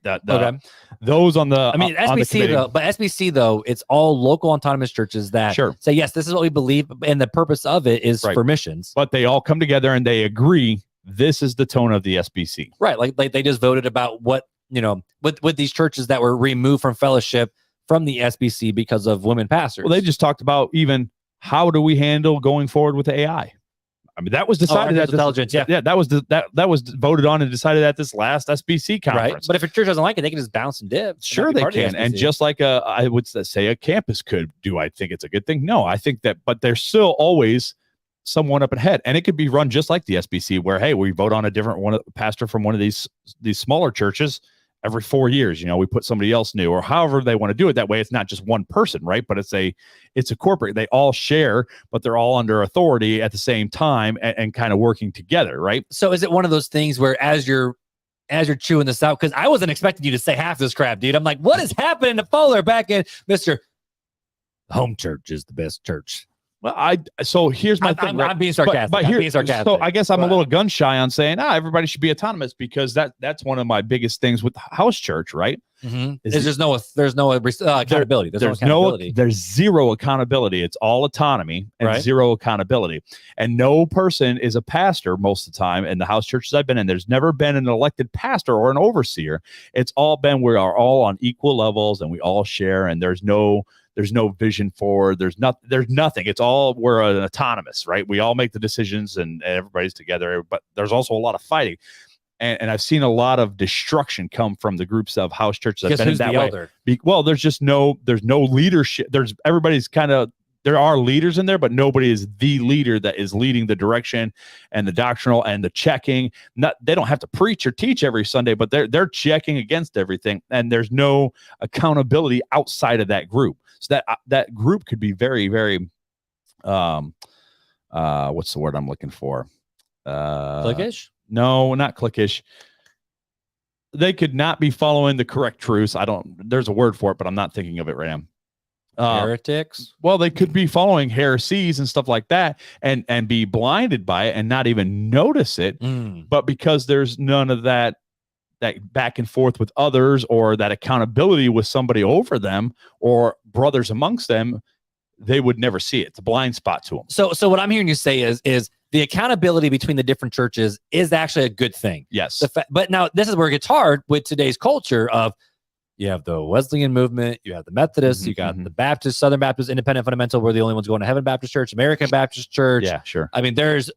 Those on the, SBC though, but SBC though, it's all local autonomous churches that say, yes, this is what we believe. And the purpose of it is for missions, but they all come together and they agree. This is the tone of the SBC. Right. Like they just voted about what with these churches that were removed from fellowship from the SBC because of women pastors. Well, they just talked about even how do we handle going forward with AI. I mean, that was decided at intelligence. That was voted on and decided at this last SBC conference. Right. But if a church doesn't like it, they can just bounce and dip. Sure, they can. And just like I would say a campus could. Do I think it's a good thing? No, I think that, but there's still always someone up ahead, and it could be run just like the SBC, where hey, we vote on a different pastor from one of these smaller churches every 4 years. We put somebody else new, or however they want to do it. That way, it's not just one person, right? But it's a corporate. They all share, but they're all under authority at the same time and kind of working together, right? So is it one of those things where as you're chewing this out, because I wasn't expecting you to say half this crap, dude. I'm like, what is happening to Fuller back in Mr. Home church is the best church. Well, so here's my thing. I'm being sarcastic. But I'm being sarcastic. So I guess I'm a little gun shy on saying, everybody should be autonomous, because that's one of my biggest things with house church, right? Mm-hmm. There's no accountability. There's zero accountability. It's all autonomy and zero accountability. And no person is a pastor most of the time in the house churches I've been in. There's never been an elected pastor or an overseer. It's all been, we are all on equal levels and we all share, and there's no vision forward. There's nothing. It's all, we're an autonomous, right? We all make the decisions and everybody's together, but there's also a lot of fighting. And I've seen a lot of destruction come from the groups of house churches that have been in that way. Elder? Well, there's no leadership. Everybody's kind of, there are leaders in there, but nobody is the leader that is leading the direction and the doctrinal and the checking. They don't have to preach or teach every Sunday, but they're checking against everything. And there's no accountability outside of that group. So that group could be very, very, what's the word I'm looking for? Cliquish? No, not cliquish. They could not be following the correct truths. There's a word for it, but I'm not thinking of it right now. Heretics? Well, they could be following heresies and stuff like that and be blinded by it and not even notice it. But because there's none of that back and forth with others, or that accountability with somebody over them or brothers amongst them, they would never see it. It's a blind spot to them. So what I'm hearing you say is the accountability between the different churches is actually a good thing. Yes. But now this is where it gets hard with today's culture of, you have the Wesleyan movement, you have the Methodists, you got the Baptist, Southern Baptist, Independent Fundamental, we're the only ones going to Heaven Baptist Church, American Baptist Church. Yeah, sure. I mean, there's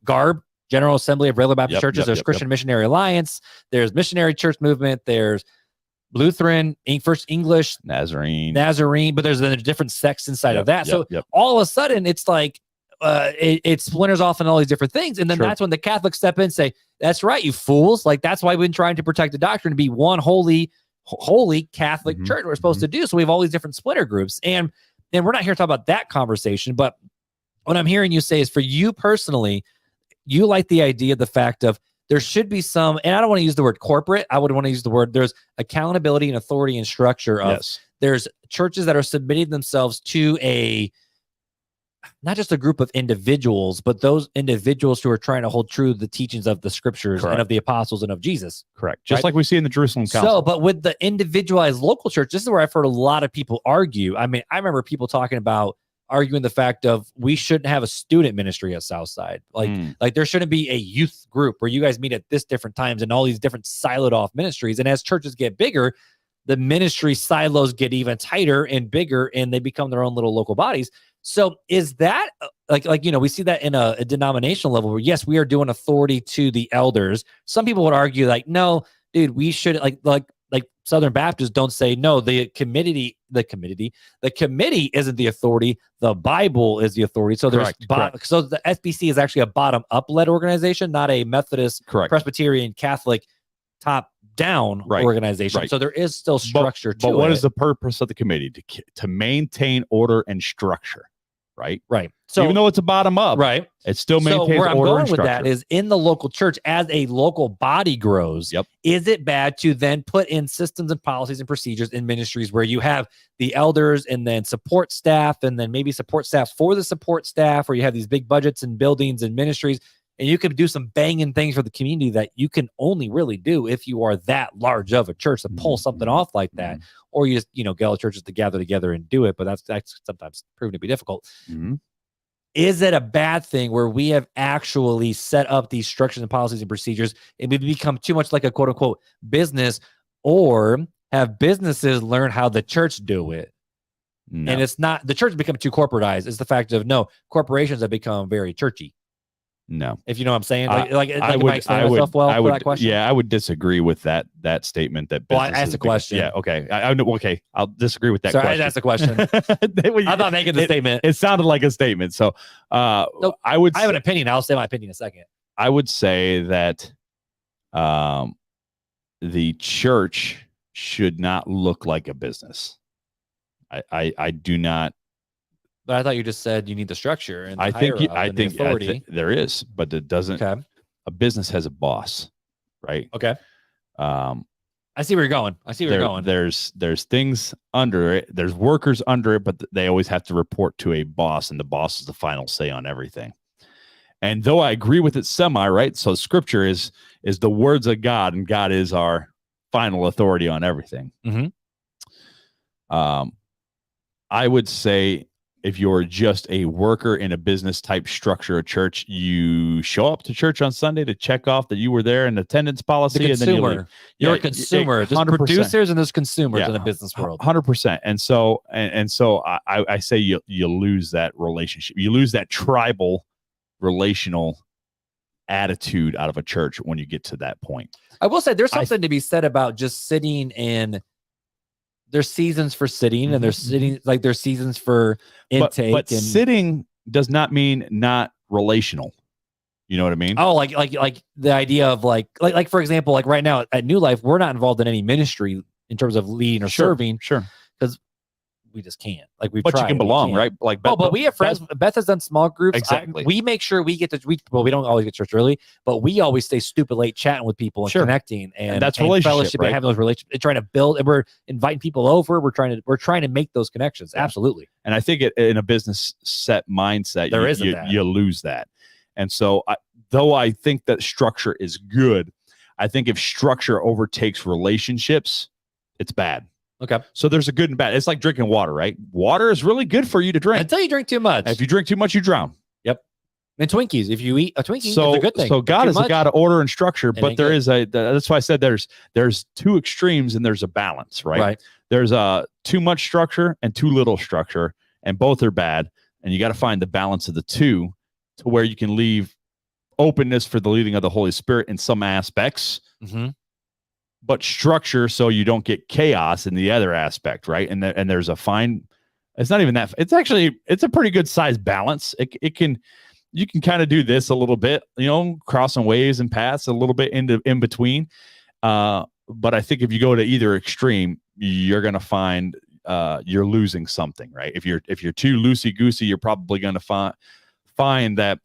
GARB, General Assembly of Regular Baptist Churches. There's Christian Missionary Alliance. There's Missionary Church Movement. There's Lutheran, First English, Nazarene. But there's a different sects inside of that. So all of a sudden, it's like it splinters off in all these different things. And then that's when the Catholics step in and say, that's right, you fools. Like, that's why we've been trying to protect the doctrine to be one holy Catholic church we're supposed to do. So we have all these different splinter groups. And we're not here to talk about that conversation. But what I'm hearing you say is, for you personally, you like the idea of the fact of there should be some, and I don't want to use the word corporate. I would want to use the word, there's accountability and authority and structure of, there's churches that are submitting themselves to not just a group of individuals, but those individuals who are trying to hold true to the teachings of the scriptures and of the apostles and of Jesus. Correct. Just like we see in the Jerusalem Council. So, but with the individualized local church, this is where I've heard a lot of people argue. I mean, I remember people talking about arguing the fact of, we shouldn't have a student ministry at Southside. Like there shouldn't be a youth group where you guys meet at this different times and all these different siloed off ministries. And as churches get bigger, the ministry silos get even tighter and bigger, and they become their own little local bodies. So is that we see that in a denominational level where, yes, we are doing authority to the elders. Some people would argue like, no, dude, we should like Southern Baptists don't say, no, the committee isn't the authority. The Bible is the authority. So there's so the SBC is actually a bottom up led organization, not a Methodist, Presbyterian, Catholic top down organization. So there is still structure to it. But what is the purpose of the committee? To maintain order and structure. Right. So even though it's a bottom up, it still maintains order and structure. So where I'm going with that is, in the local church, as a local body grows, is it bad to then put in systems and policies and procedures in ministries where you have the elders and then support staff, and then maybe support staff for the support staff, where you have these big budgets and buildings and ministries, and you can do some banging things for the community that you can only really do if you are that large of a church to pull something off like that. Or you just, get all the churches to gather together and do it. But that's sometimes proven to be difficult. Is it a bad thing where we have actually set up these structures and policies and procedures, and we become too much like a quote unquote business? or have businesses learn how the church do it? No. And it's not, the church has become too corporatized. It's the fact of, no, corporations have become very churchy. No. If you know what I'm saying. I Explain myself well for that question? Yeah, I would disagree with that statement. That I asked a question. Yeah, okay. Okay, I'll disagree with that Sorry, question. I asked a question. I'm not making the statement. It sounded like a statement. So Nope. I have an opinion. I'll say my opinion in a second. I would say that the church should not look like a business. I do not. But I thought you just said you need the structure and I think authority. There is, but it doesn't. Okay. A business has a boss, right? Okay. I see where you're going. There's things under it. There's workers under it, but they always have to report to a boss, and the boss is the final say on everything. And though I agree with it semi, right? So Scripture is the words of God, and God is our final authority on everything. Mm-hmm. I would say, if you're just a worker in a business type structure of church, you show up to church on Sunday to check off that you were there in attendance policy. The consumer. And then you're a consumer. There's producers and there's consumers in the business world. 100%. And so I say you lose that relationship. You lose that tribal relational attitude out of a church when you get to that point. I will say there's something to be said about just sitting in. There's seasons for sitting, and there's sitting, like there's seasons for intake. But sitting does not mean not relational. You know what I mean? Oh, like the idea of like for example, like right now at New Life, we're not involved in any ministry in terms of leading or serving. Sure. Because we just can't. Like but you can belong, right? Like, but we have friends. Beth has done small groups. Exactly. We make sure we get to. We don't always get to church early, but we always stay stupid late chatting with people and connecting, and that's relationship, fellowship, right? And having those relationships, and trying to build. And we're inviting people over. We're trying to make those connections. Yeah. Absolutely. And I think in a business set mindset, you lose that. And so, though I think that structure is good, I think if structure overtakes relationships, it's bad. Okay. So there's a good and bad. It's like drinking water, right? Water is really good for you to drink. Until you drink too much. If you drink too much, you drown. Yep. And Twinkies. If you eat a Twinkie, it's a good thing. So God is a God of order and structure, but there is that's why I said there's two extremes and there's a balance, right? Right. There's too much structure and too little structure, and both are bad. And you got to find the balance of the two to where you can leave openness for the leading of the Holy Spirit in some aspects. Mm-hmm. But structure so you don't get chaos in the other aspect, right? And there's a fine. It's not even that. It's a pretty good size balance. You can kind of do this a little bit, crossing ways and paths a little bit in between. But I think if you go to either extreme, you're going to find you're losing something, right? If you're too loosey goosey, you're probably going to find that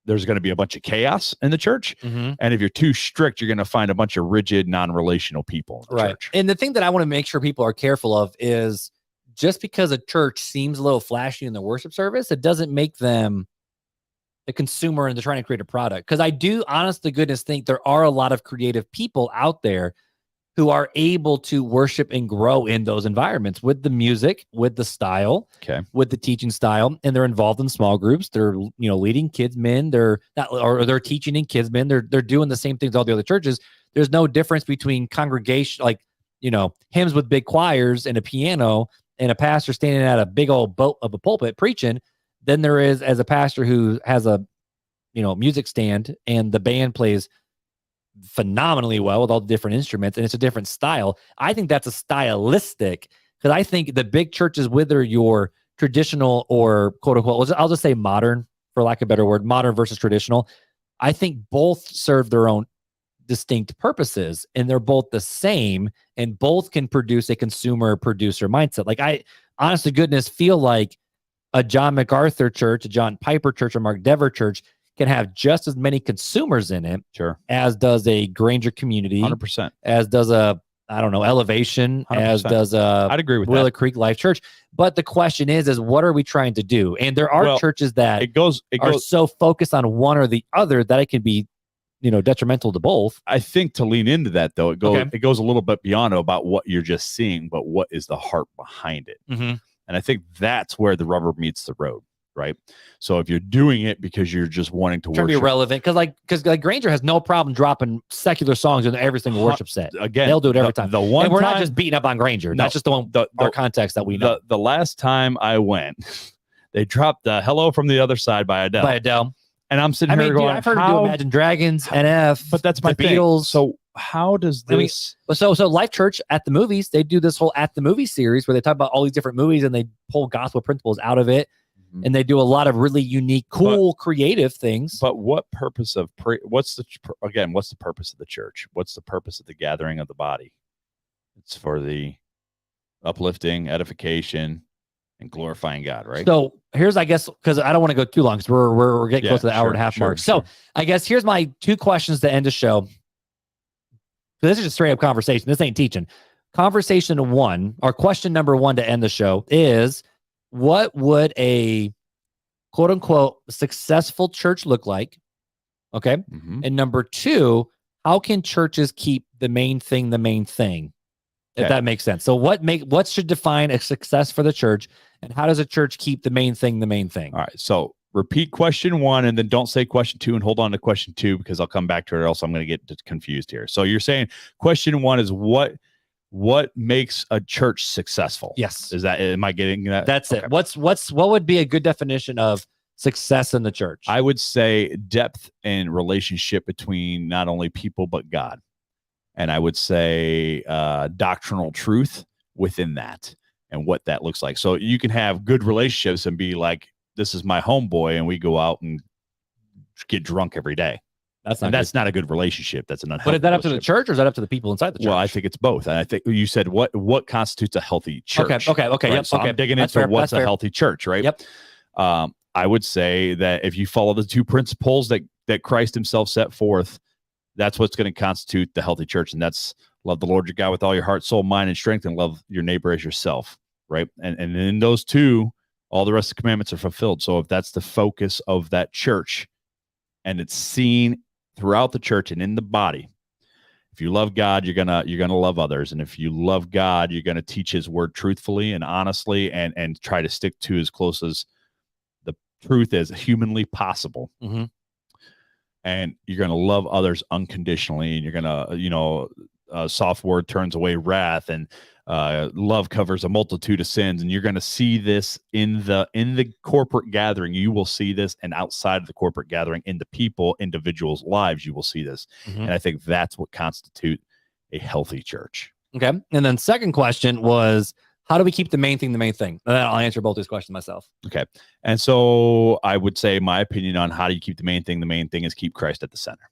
there's going to be a bunch of chaos in the church. Mm-hmm. And if you're too strict, you're going to find a bunch of rigid, non-relational people in the church. And the thing that I want to make sure people are careful of is just because a church seems a little flashy in the worship service, it doesn't make them a consumer and they're trying to create a product. Because I do, honest to goodness, think there are a lot of creative people out there who are able to worship and grow in those environments with the music, with the style, with the teaching style, and they're involved in small groups. They're leading kids men. They're teaching in kids men. They're doing the same things all the other churches. There's no difference between congregation, hymns with big choirs and a piano, and a pastor standing at a big old boat of a pulpit preaching, than there is as a pastor who has a music stand and the band plays phenomenally well with all the different instruments, and it's a different style. I think that's a stylistic, because I think the big churches, whether you're traditional or quote unquote, I'll just say modern for lack of a better word, modern versus traditional, I think both serve their own distinct purposes, and they're both the same, and both can produce a consumer producer mindset. Like, I honest to goodness feel like a John MacArthur church, a John Piper church, or Mark Dever church can have just as many consumers in it, as does a Granger Community, 100%, as does a Elevation, 100%. As does I'd agree with Willow Creek Life Church. But the question is what are we trying to do? And there are churches that are so focused on one or the other that it can be detrimental to both. I think to lean into that, though, it goes a little bit beyond about what you're just seeing, but what is the heart behind it. Mm-hmm. And I think that's where the rubber meets the road. right? So if you're doing it because you're just wanting to Trying to be worship, relevant, because like Granger has no problem dropping secular songs in every single worship set. again, They'll do it every time. The one and we're time, not just beating up on Granger. No, That's just the one our context that we know. The last time I went, they dropped the "Hello from the Other Side" by Adele. And I'm sitting here going, I've heard them do Imagine Dragons, NF, but that's my Beatles. So how does this? So Life Church at the movies, they do this whole at the movie series where they talk about all these different movies and they pull gospel principles out of it, and they do a lot of really unique, cool, creative things. But what purpose of what's the purpose of the church? What's the purpose of the gathering of the body? It's for the uplifting, edification, and glorifying God, right? So here's, I guess, because I don't want to go too long because we're getting close to the hour and a half mark. So I guess here's my 2 questions to end the show. This is just straight up conversation. This ain't teaching. Conversation 1, or question number 1 to end the show is, what would a quote unquote successful church look like? Okay. And number 2, how can churches keep the main thing the main thing? If that makes sense. So what should define a success for the church, and how does a church keep the main thing the main thing? All right. So repeat question 1 and then don't say question 2 and hold on to question 2 because I'll come back to it or else I'm going to get confused here. So you're saying question 1 is what makes a church successful? Yes. Am I getting that? That's it. What would be a good definition of success in the church? I would say depth and relationship between not only people but God. And I would say doctrinal truth within that and what that looks like. So you can have good relationships and be like, this is my homeboy, and we go out and get drunk every day. That's not a good relationship. That's an unhealthy. But is that up to the church, or is that up to the people inside the church? Well, I think it's both. And I think you said what constitutes a healthy church. Okay. Right? Yep. So I'm digging into what's a healthy church, right? Yep. I would say that if you follow the 2 principles that Christ himself set forth, that's what's going to constitute the healthy church. And that's love the Lord your God with all your heart, soul, mind, and strength, and love your neighbor as yourself, right? And in those 2, all the rest of the commandments are fulfilled. So if that's the focus of that church and it's seen throughout the church and in the body, if you love God, you're gonna love others. And if you love God, you're gonna teach his word truthfully and honestly and try to stick to as close as the truth as humanly possible. And you're going to love others unconditionally, and you're going to, a soft word turns away wrath, and love covers a multitude of sins. And you're going to see this in the corporate gathering. You will see this, and outside of the corporate gathering, in the individuals' lives, you will see this. And I think that's what constitutes a healthy church. Okay. And then second question was, how do we keep the main thing the main thing? And then I'll answer both these questions myself. Okay. And so I would say my opinion on how do you keep the main thing is keep Christ at the center.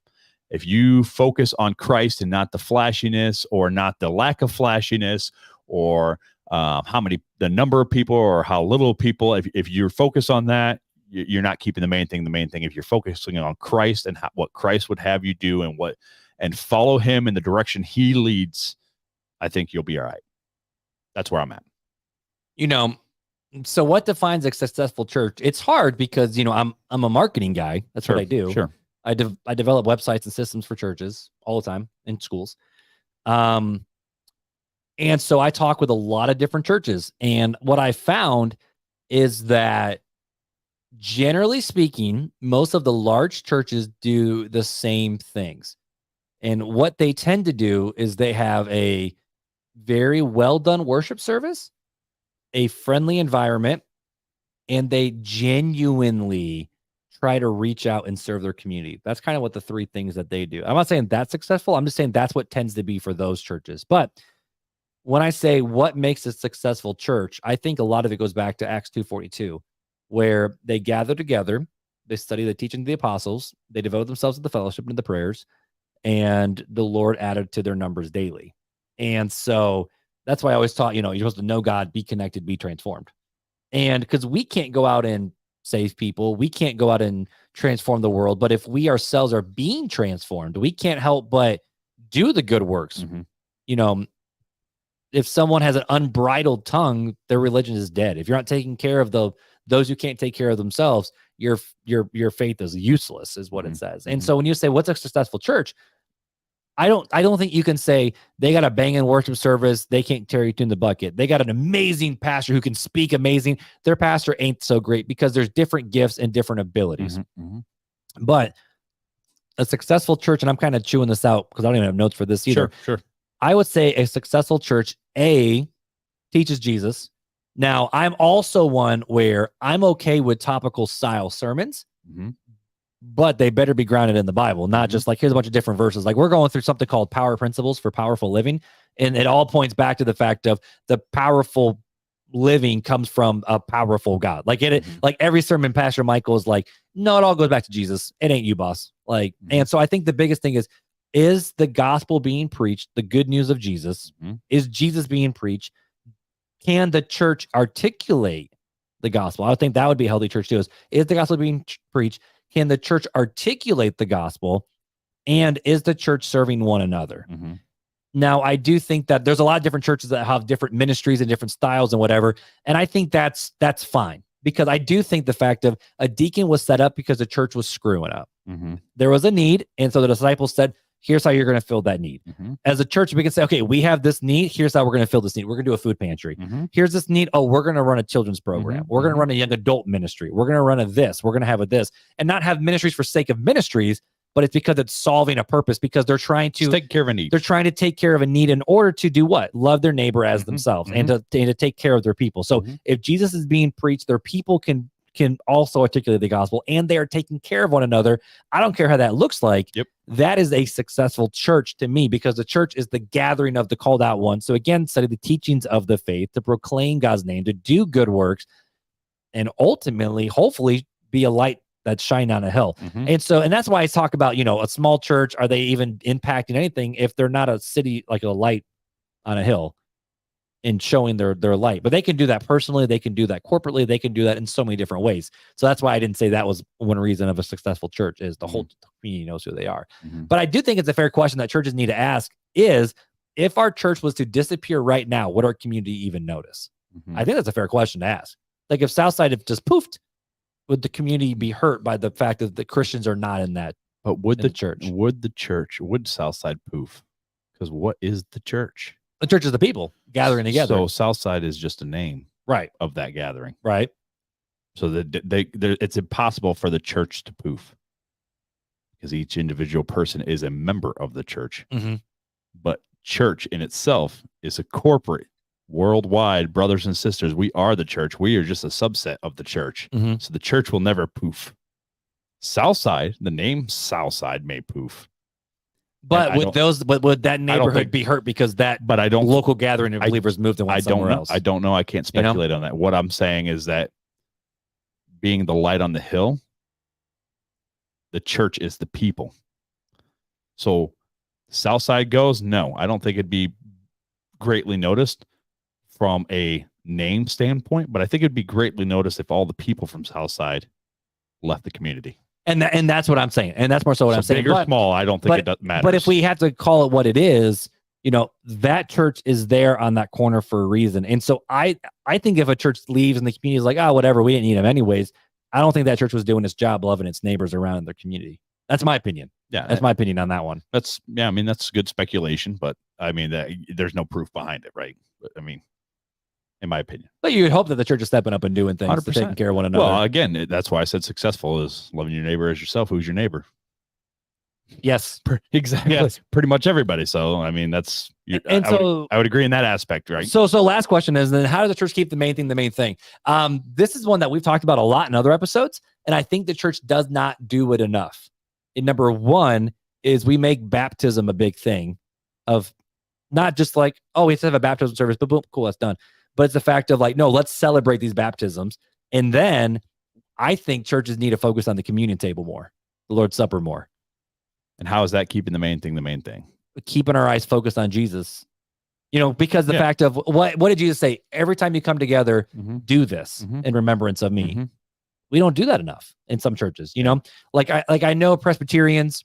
If you focus on Christ and not the flashiness or not the lack of flashiness or the number of people or how little people, if you're focused on that, you're not keeping the main thing the main thing. If you're focusing on Christ and what Christ would have you do and follow him in the direction he leads, I think you'll be all right. That's where I'm at. So what defines a successful church? It's hard because, I'm a marketing guy. That's what I do. Sure. I develop websites and systems for churches all the time in schools. And so I talk with a lot of different churches. And what I found is that generally speaking, most of the large churches do the same things. And what they tend to do is they have a very well done worship service, a friendly environment, and they genuinely try to reach out and serve their community. That's kind of what the 3 things that they do. I'm not saying that's successful. I'm just saying that's what tends to be for those churches. But when I say what makes a successful church, I think a lot of it goes back to Acts 2:42, where they gather together, they study the teaching of the apostles, they devote themselves to the fellowship and the prayers, and the Lord added to their numbers daily. And so that's why I always taught, you're supposed to know God, be connected, be transformed. And because we can't go out and save people, we can't go out and transform the world. But if we ourselves are being transformed, we can't help but do the good works. If someone has an unbridled tongue, their religion is dead. If you're not taking care of those who can't take care of themselves, your faith is useless, is what it says. And so when you say what's a successful church, I don't think you can say they got a banging worship service. They can't carry you in the bucket. They got an amazing pastor who can speak amazing. Their pastor ain't so great because there's different gifts and different abilities. But a successful church, and I'm kind of chewing this out because I don't even have notes for this either. Sure. I would say a successful church, teaches Jesus. Now, I'm also one where I'm okay with topical style sermons, but they better be grounded in the Bible, not just like, here's a bunch of different verses. Like, we're going through something called Power Principles for Powerful Living. And it all points back to the fact of the powerful living comes from a powerful God. Like like every sermon, Pastor Michael is like, no, it all goes back to Jesus. It ain't you, boss. Like, and so I think the biggest thing is the gospel being preached, the good news of Jesus? Is Jesus being preached? Can the church articulate the gospel? I would think that would be a healthy church too. Is the gospel being preached? Can the church articulate the gospel? And is the church serving one another? Now, I do think that there's a lot of different churches that have different ministries and different styles and whatever. And I think that's fine, because I do think the fact of a deacon was set up because the church was screwing up. There was a need. And so the disciples said, here's how you're going to fill that need. As a church, we can say, okay, we have this need. Here's how we're going to fill this need. We're going to do a food pantry. Here's this need. Oh, we're going to run a children's program. We're going to run a young adult ministry. We're going to run a this. We're going to have a this, and not have ministries for sake of ministries, but it's because it's solving a purpose, because they're trying to take care of a need. They're trying to take care of a need in order to do what? Love their neighbor as themselves, and to take care of their people. So if Jesus is being preached, their people can also articulate the gospel, and they are taking care of one another. I don't care how that looks like. That is a successful church to me, because the church is the gathering of the called out ones. So again, study the teachings of the faith, to proclaim God's name, to do good works, and ultimately, hopefully, be a light that's shining on a hill. And that's why I talk about, a small church. Are they even impacting anything if they're not a city, like a light on a hill, and showing their light? But they can do that personally. They can do that corporately. They can do that in so many different ways. So that's why I didn't say that was one reason of a successful church, is the whole community knows who they are. But I do think it's a fair question that churches need to ask is, if our church was to disappear right now, would our community even notice? I think that's a fair question to ask. Like, if Southside had just poofed, would the community be hurt by the fact that the Christians are not in that? But would the church? Would Southside poof? Because what is the church? The church is the people gathering together. So Southside is just a name, right, of that gathering, right? So that it's impossible for the church to poof, because each individual person is a member of the church. But church in itself is a corporate, worldwide, brothers and sisters. We are the church. We are just a subset of the church. So the church will never poof. Southside, the name Southside may poof. But would that neighborhood be hurt because that local gathering of believers moved and went somewhere else? I don't know. I can't speculate on that. What I'm saying is that, being the light on the hill, the church is the people. So Southside goes, no, I don't think it'd be greatly noticed from a name standpoint, but I think it'd be greatly noticed if all the people from Southside left the community. And that's what I'm saying. And that's more so what I'm saying. Big or small, I don't think it doesn't matter. But if we have to call it what it is, that church is there on that corner for a reason. And so I think if a church leaves and the community is like, oh, whatever, we didn't need them anyways, I don't think that church was doing its job loving its neighbors around in their community. That's my opinion. Yeah. That's my opinion on that one. That's good speculation, but there's no proof behind it, right? In my opinion. But you would hope that the church is stepping up and doing things, 100%. taking care of one another. Well, again, that's why I said successful is loving your neighbor as yourself. Who's your neighbor? Yes. Exactly. Yes. Pretty much everybody. So, that's... I would agree in that aspect, right? So last question is, then how does the church keep the main thing the main thing? This is one that we've talked about a lot in other episodes, and I think the church does not do it enough. And number one is we make baptism a big thing of not just like, oh, we have to have a baptism service, but boom, cool, that's done. But it's the fact of like, no, let's celebrate these baptisms. And then I think churches need to focus on the communion table more, the Lord's Supper more. And how is that keeping the main thing the main thing? Keeping our eyes focused on Jesus. Because the fact of what did Jesus say? Every time you come together, do this in remembrance of me. We don't do that enough in some churches, Like I know Presbyterians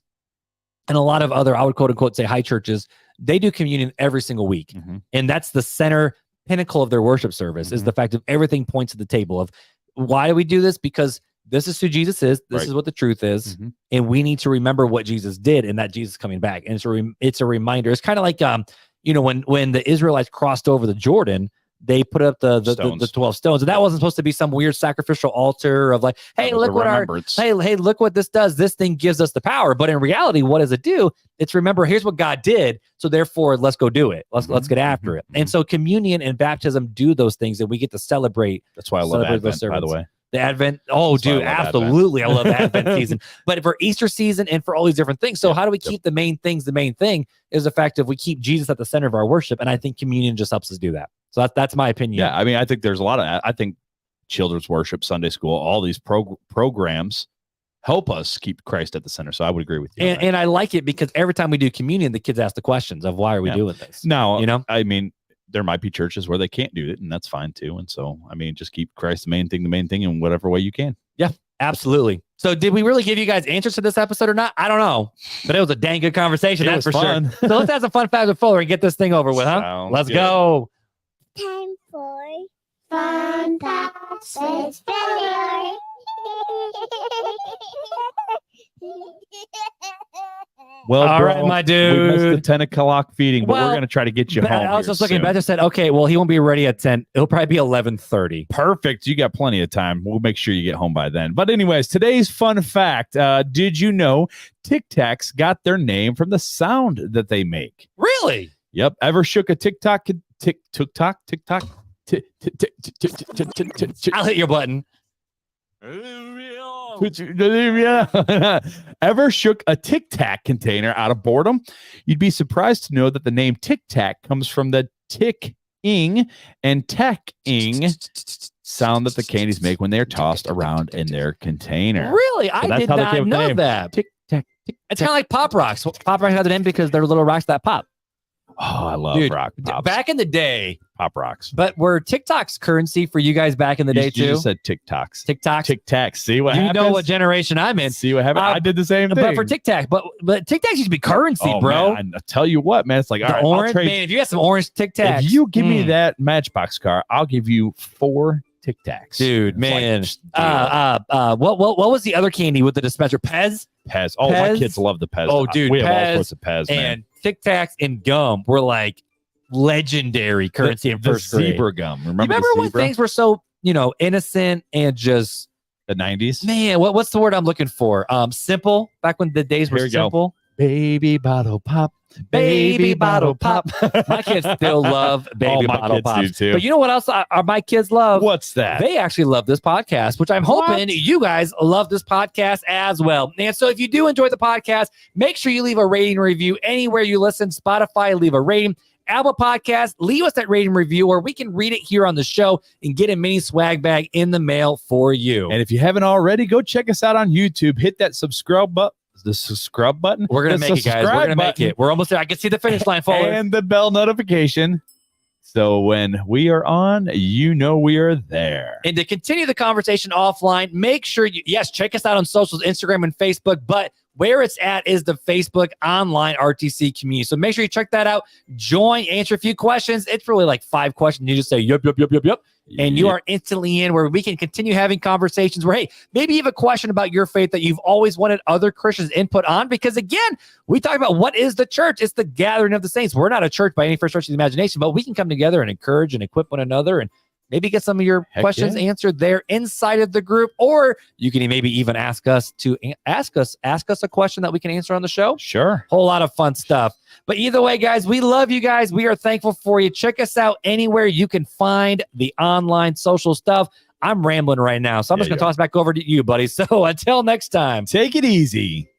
and a lot of other, I would quote unquote say high churches, they do communion every single week. And that's the center pinnacle of their worship service, is the fact of everything points to the table of, why do we do this? Because this is who Jesus is. This Right. is what the truth is. Mhm. And we need to remember what Jesus did and that Jesus is coming back. And it's a reminder. It's kind of like, when the Israelites crossed over the Jordan, they put up the 12 stones. And that wasn't supposed to be some weird sacrificial altar of like, hey, look what look what this does. This thing gives us the power. But in reality, what does it do? It's remember, here's what God did. So therefore, let's go do it. Let's get after it. And so communion and baptism do those things, and we get to celebrate. That's why I love Advent, by the way. The Advent. Oh, dude, absolutely. I love Advent season. But for Easter season and for all these different things. So how do we keep the main things? The main thing is the fact that we keep Jesus at the center of our worship. And I think communion just helps us do that. So that's my opinion. Yeah. I mean, I think there's a lot of, I think children's worship, Sunday school, all these programs help us keep Christ at the center. So I would agree with you. And I like it because every time we do communion, the kids ask the questions of why are we doing this? Now, I mean, there might be churches where they can't do it, and that's fine too. And so, I mean, just keep Christ the main thing in whatever way you can. Yeah, absolutely. So did we really give you guys answers to this episode or not? I don't know, but it was a dang good conversation. That's for fun. Sure. So let's have some fun facts with Fuller and get this thing over with, huh? Sounds let's good. Go. Time for fun facts with Fuller. Well, all bro, right, my dude. We missed the 10 o'clock feeding, but we're going to try to get you home. I was just looking. Beth just said, okay, well, he won't be ready at 10. It'll probably be 11:30. Perfect. You got plenty of time. We'll make sure you get home by then. But anyways, today's fun fact. Did you know Tic Tacs got their name from the sound that they make? Really? Yep. Ever shook a TikTok? I'll hit your button. Ever shook a Tic Tac container out of boredom? You'd be surprised to know that the name Tic Tac comes from the tick-ing and tack-ing sound that the candies make when they're tossed around in their container. Really? I did not know that. Tic Tac. It's kind of like Pop Rocks. Pop Rocks got the name because they're little rocks that pop. Oh, I love rock pops. Back in the day, Pop Rocks. But were TikToks currency for you guys back in the day too? You just said TikToks. TikToks. Tic Tacs. See what happens? You know what generation I'm in. See what happened? I did the same thing. But for Tic Tac, but Tic Tacs used to be currency, bro. Man, I tell you what, man. It's like, all right, orange, man, if you got some orange Tic Tacs. If you give me that Matchbox car, I'll give you 4 Tic Tacs. Dude, man. What was the other candy with the dispenser? Pez? Pez. Oh, my kids love the Pez. Oh, dude, we have all sorts of Pez, man. And Tic Tacs and gum were like legendary currency in first grade. Zebra gum. Remember when things were so, innocent and just the 90s? Man, what's the word I'm looking for? Simple. Back when the days were simple. Baby bottle pop. Baby bottle pop. My kids still love baby bottle pop. But you know what else my kids love? What's that? They actually love this podcast, which I'm hoping you guys love this podcast as well. And so if you do enjoy the podcast, make sure you leave a rating review anywhere you listen. Spotify, leave a rating. Apple Podcast, leave us that rating review or we can read it here on the show and get a mini swag bag in the mail for you. And if you haven't already, go check us out on YouTube. Hit that subscribe button. The subscribe button. We're going to make it, guys. We're going to make it. We're almost there. I can see the finish line forward. And the bell notification. So when we are on, we are there. And to continue the conversation offline, make sure check us out on socials, Instagram and Facebook, but where it's at is the Facebook online RTC community. So make sure you check that out. Join, answer a few questions. It's really like 5 questions. You just say, yep. And you are instantly in where we can continue having conversations where, hey, maybe you have a question about your faith that you've always wanted other Christians input on. Because again, we talk about what is the church? It's the gathering of the saints. We're not a church by any first stretch of the imagination, but we can come together and encourage and equip one another and maybe get some of your questions answered there inside of the group, or you can maybe even ask us a question that we can answer on the show. Sure. Whole lot of fun stuff. But either way, guys, we love you guys. We are thankful for you. Check us out anywhere you can find the online social stuff. I'm rambling right now, so I'm just going to toss back over to you, buddy. So until next time, take it easy.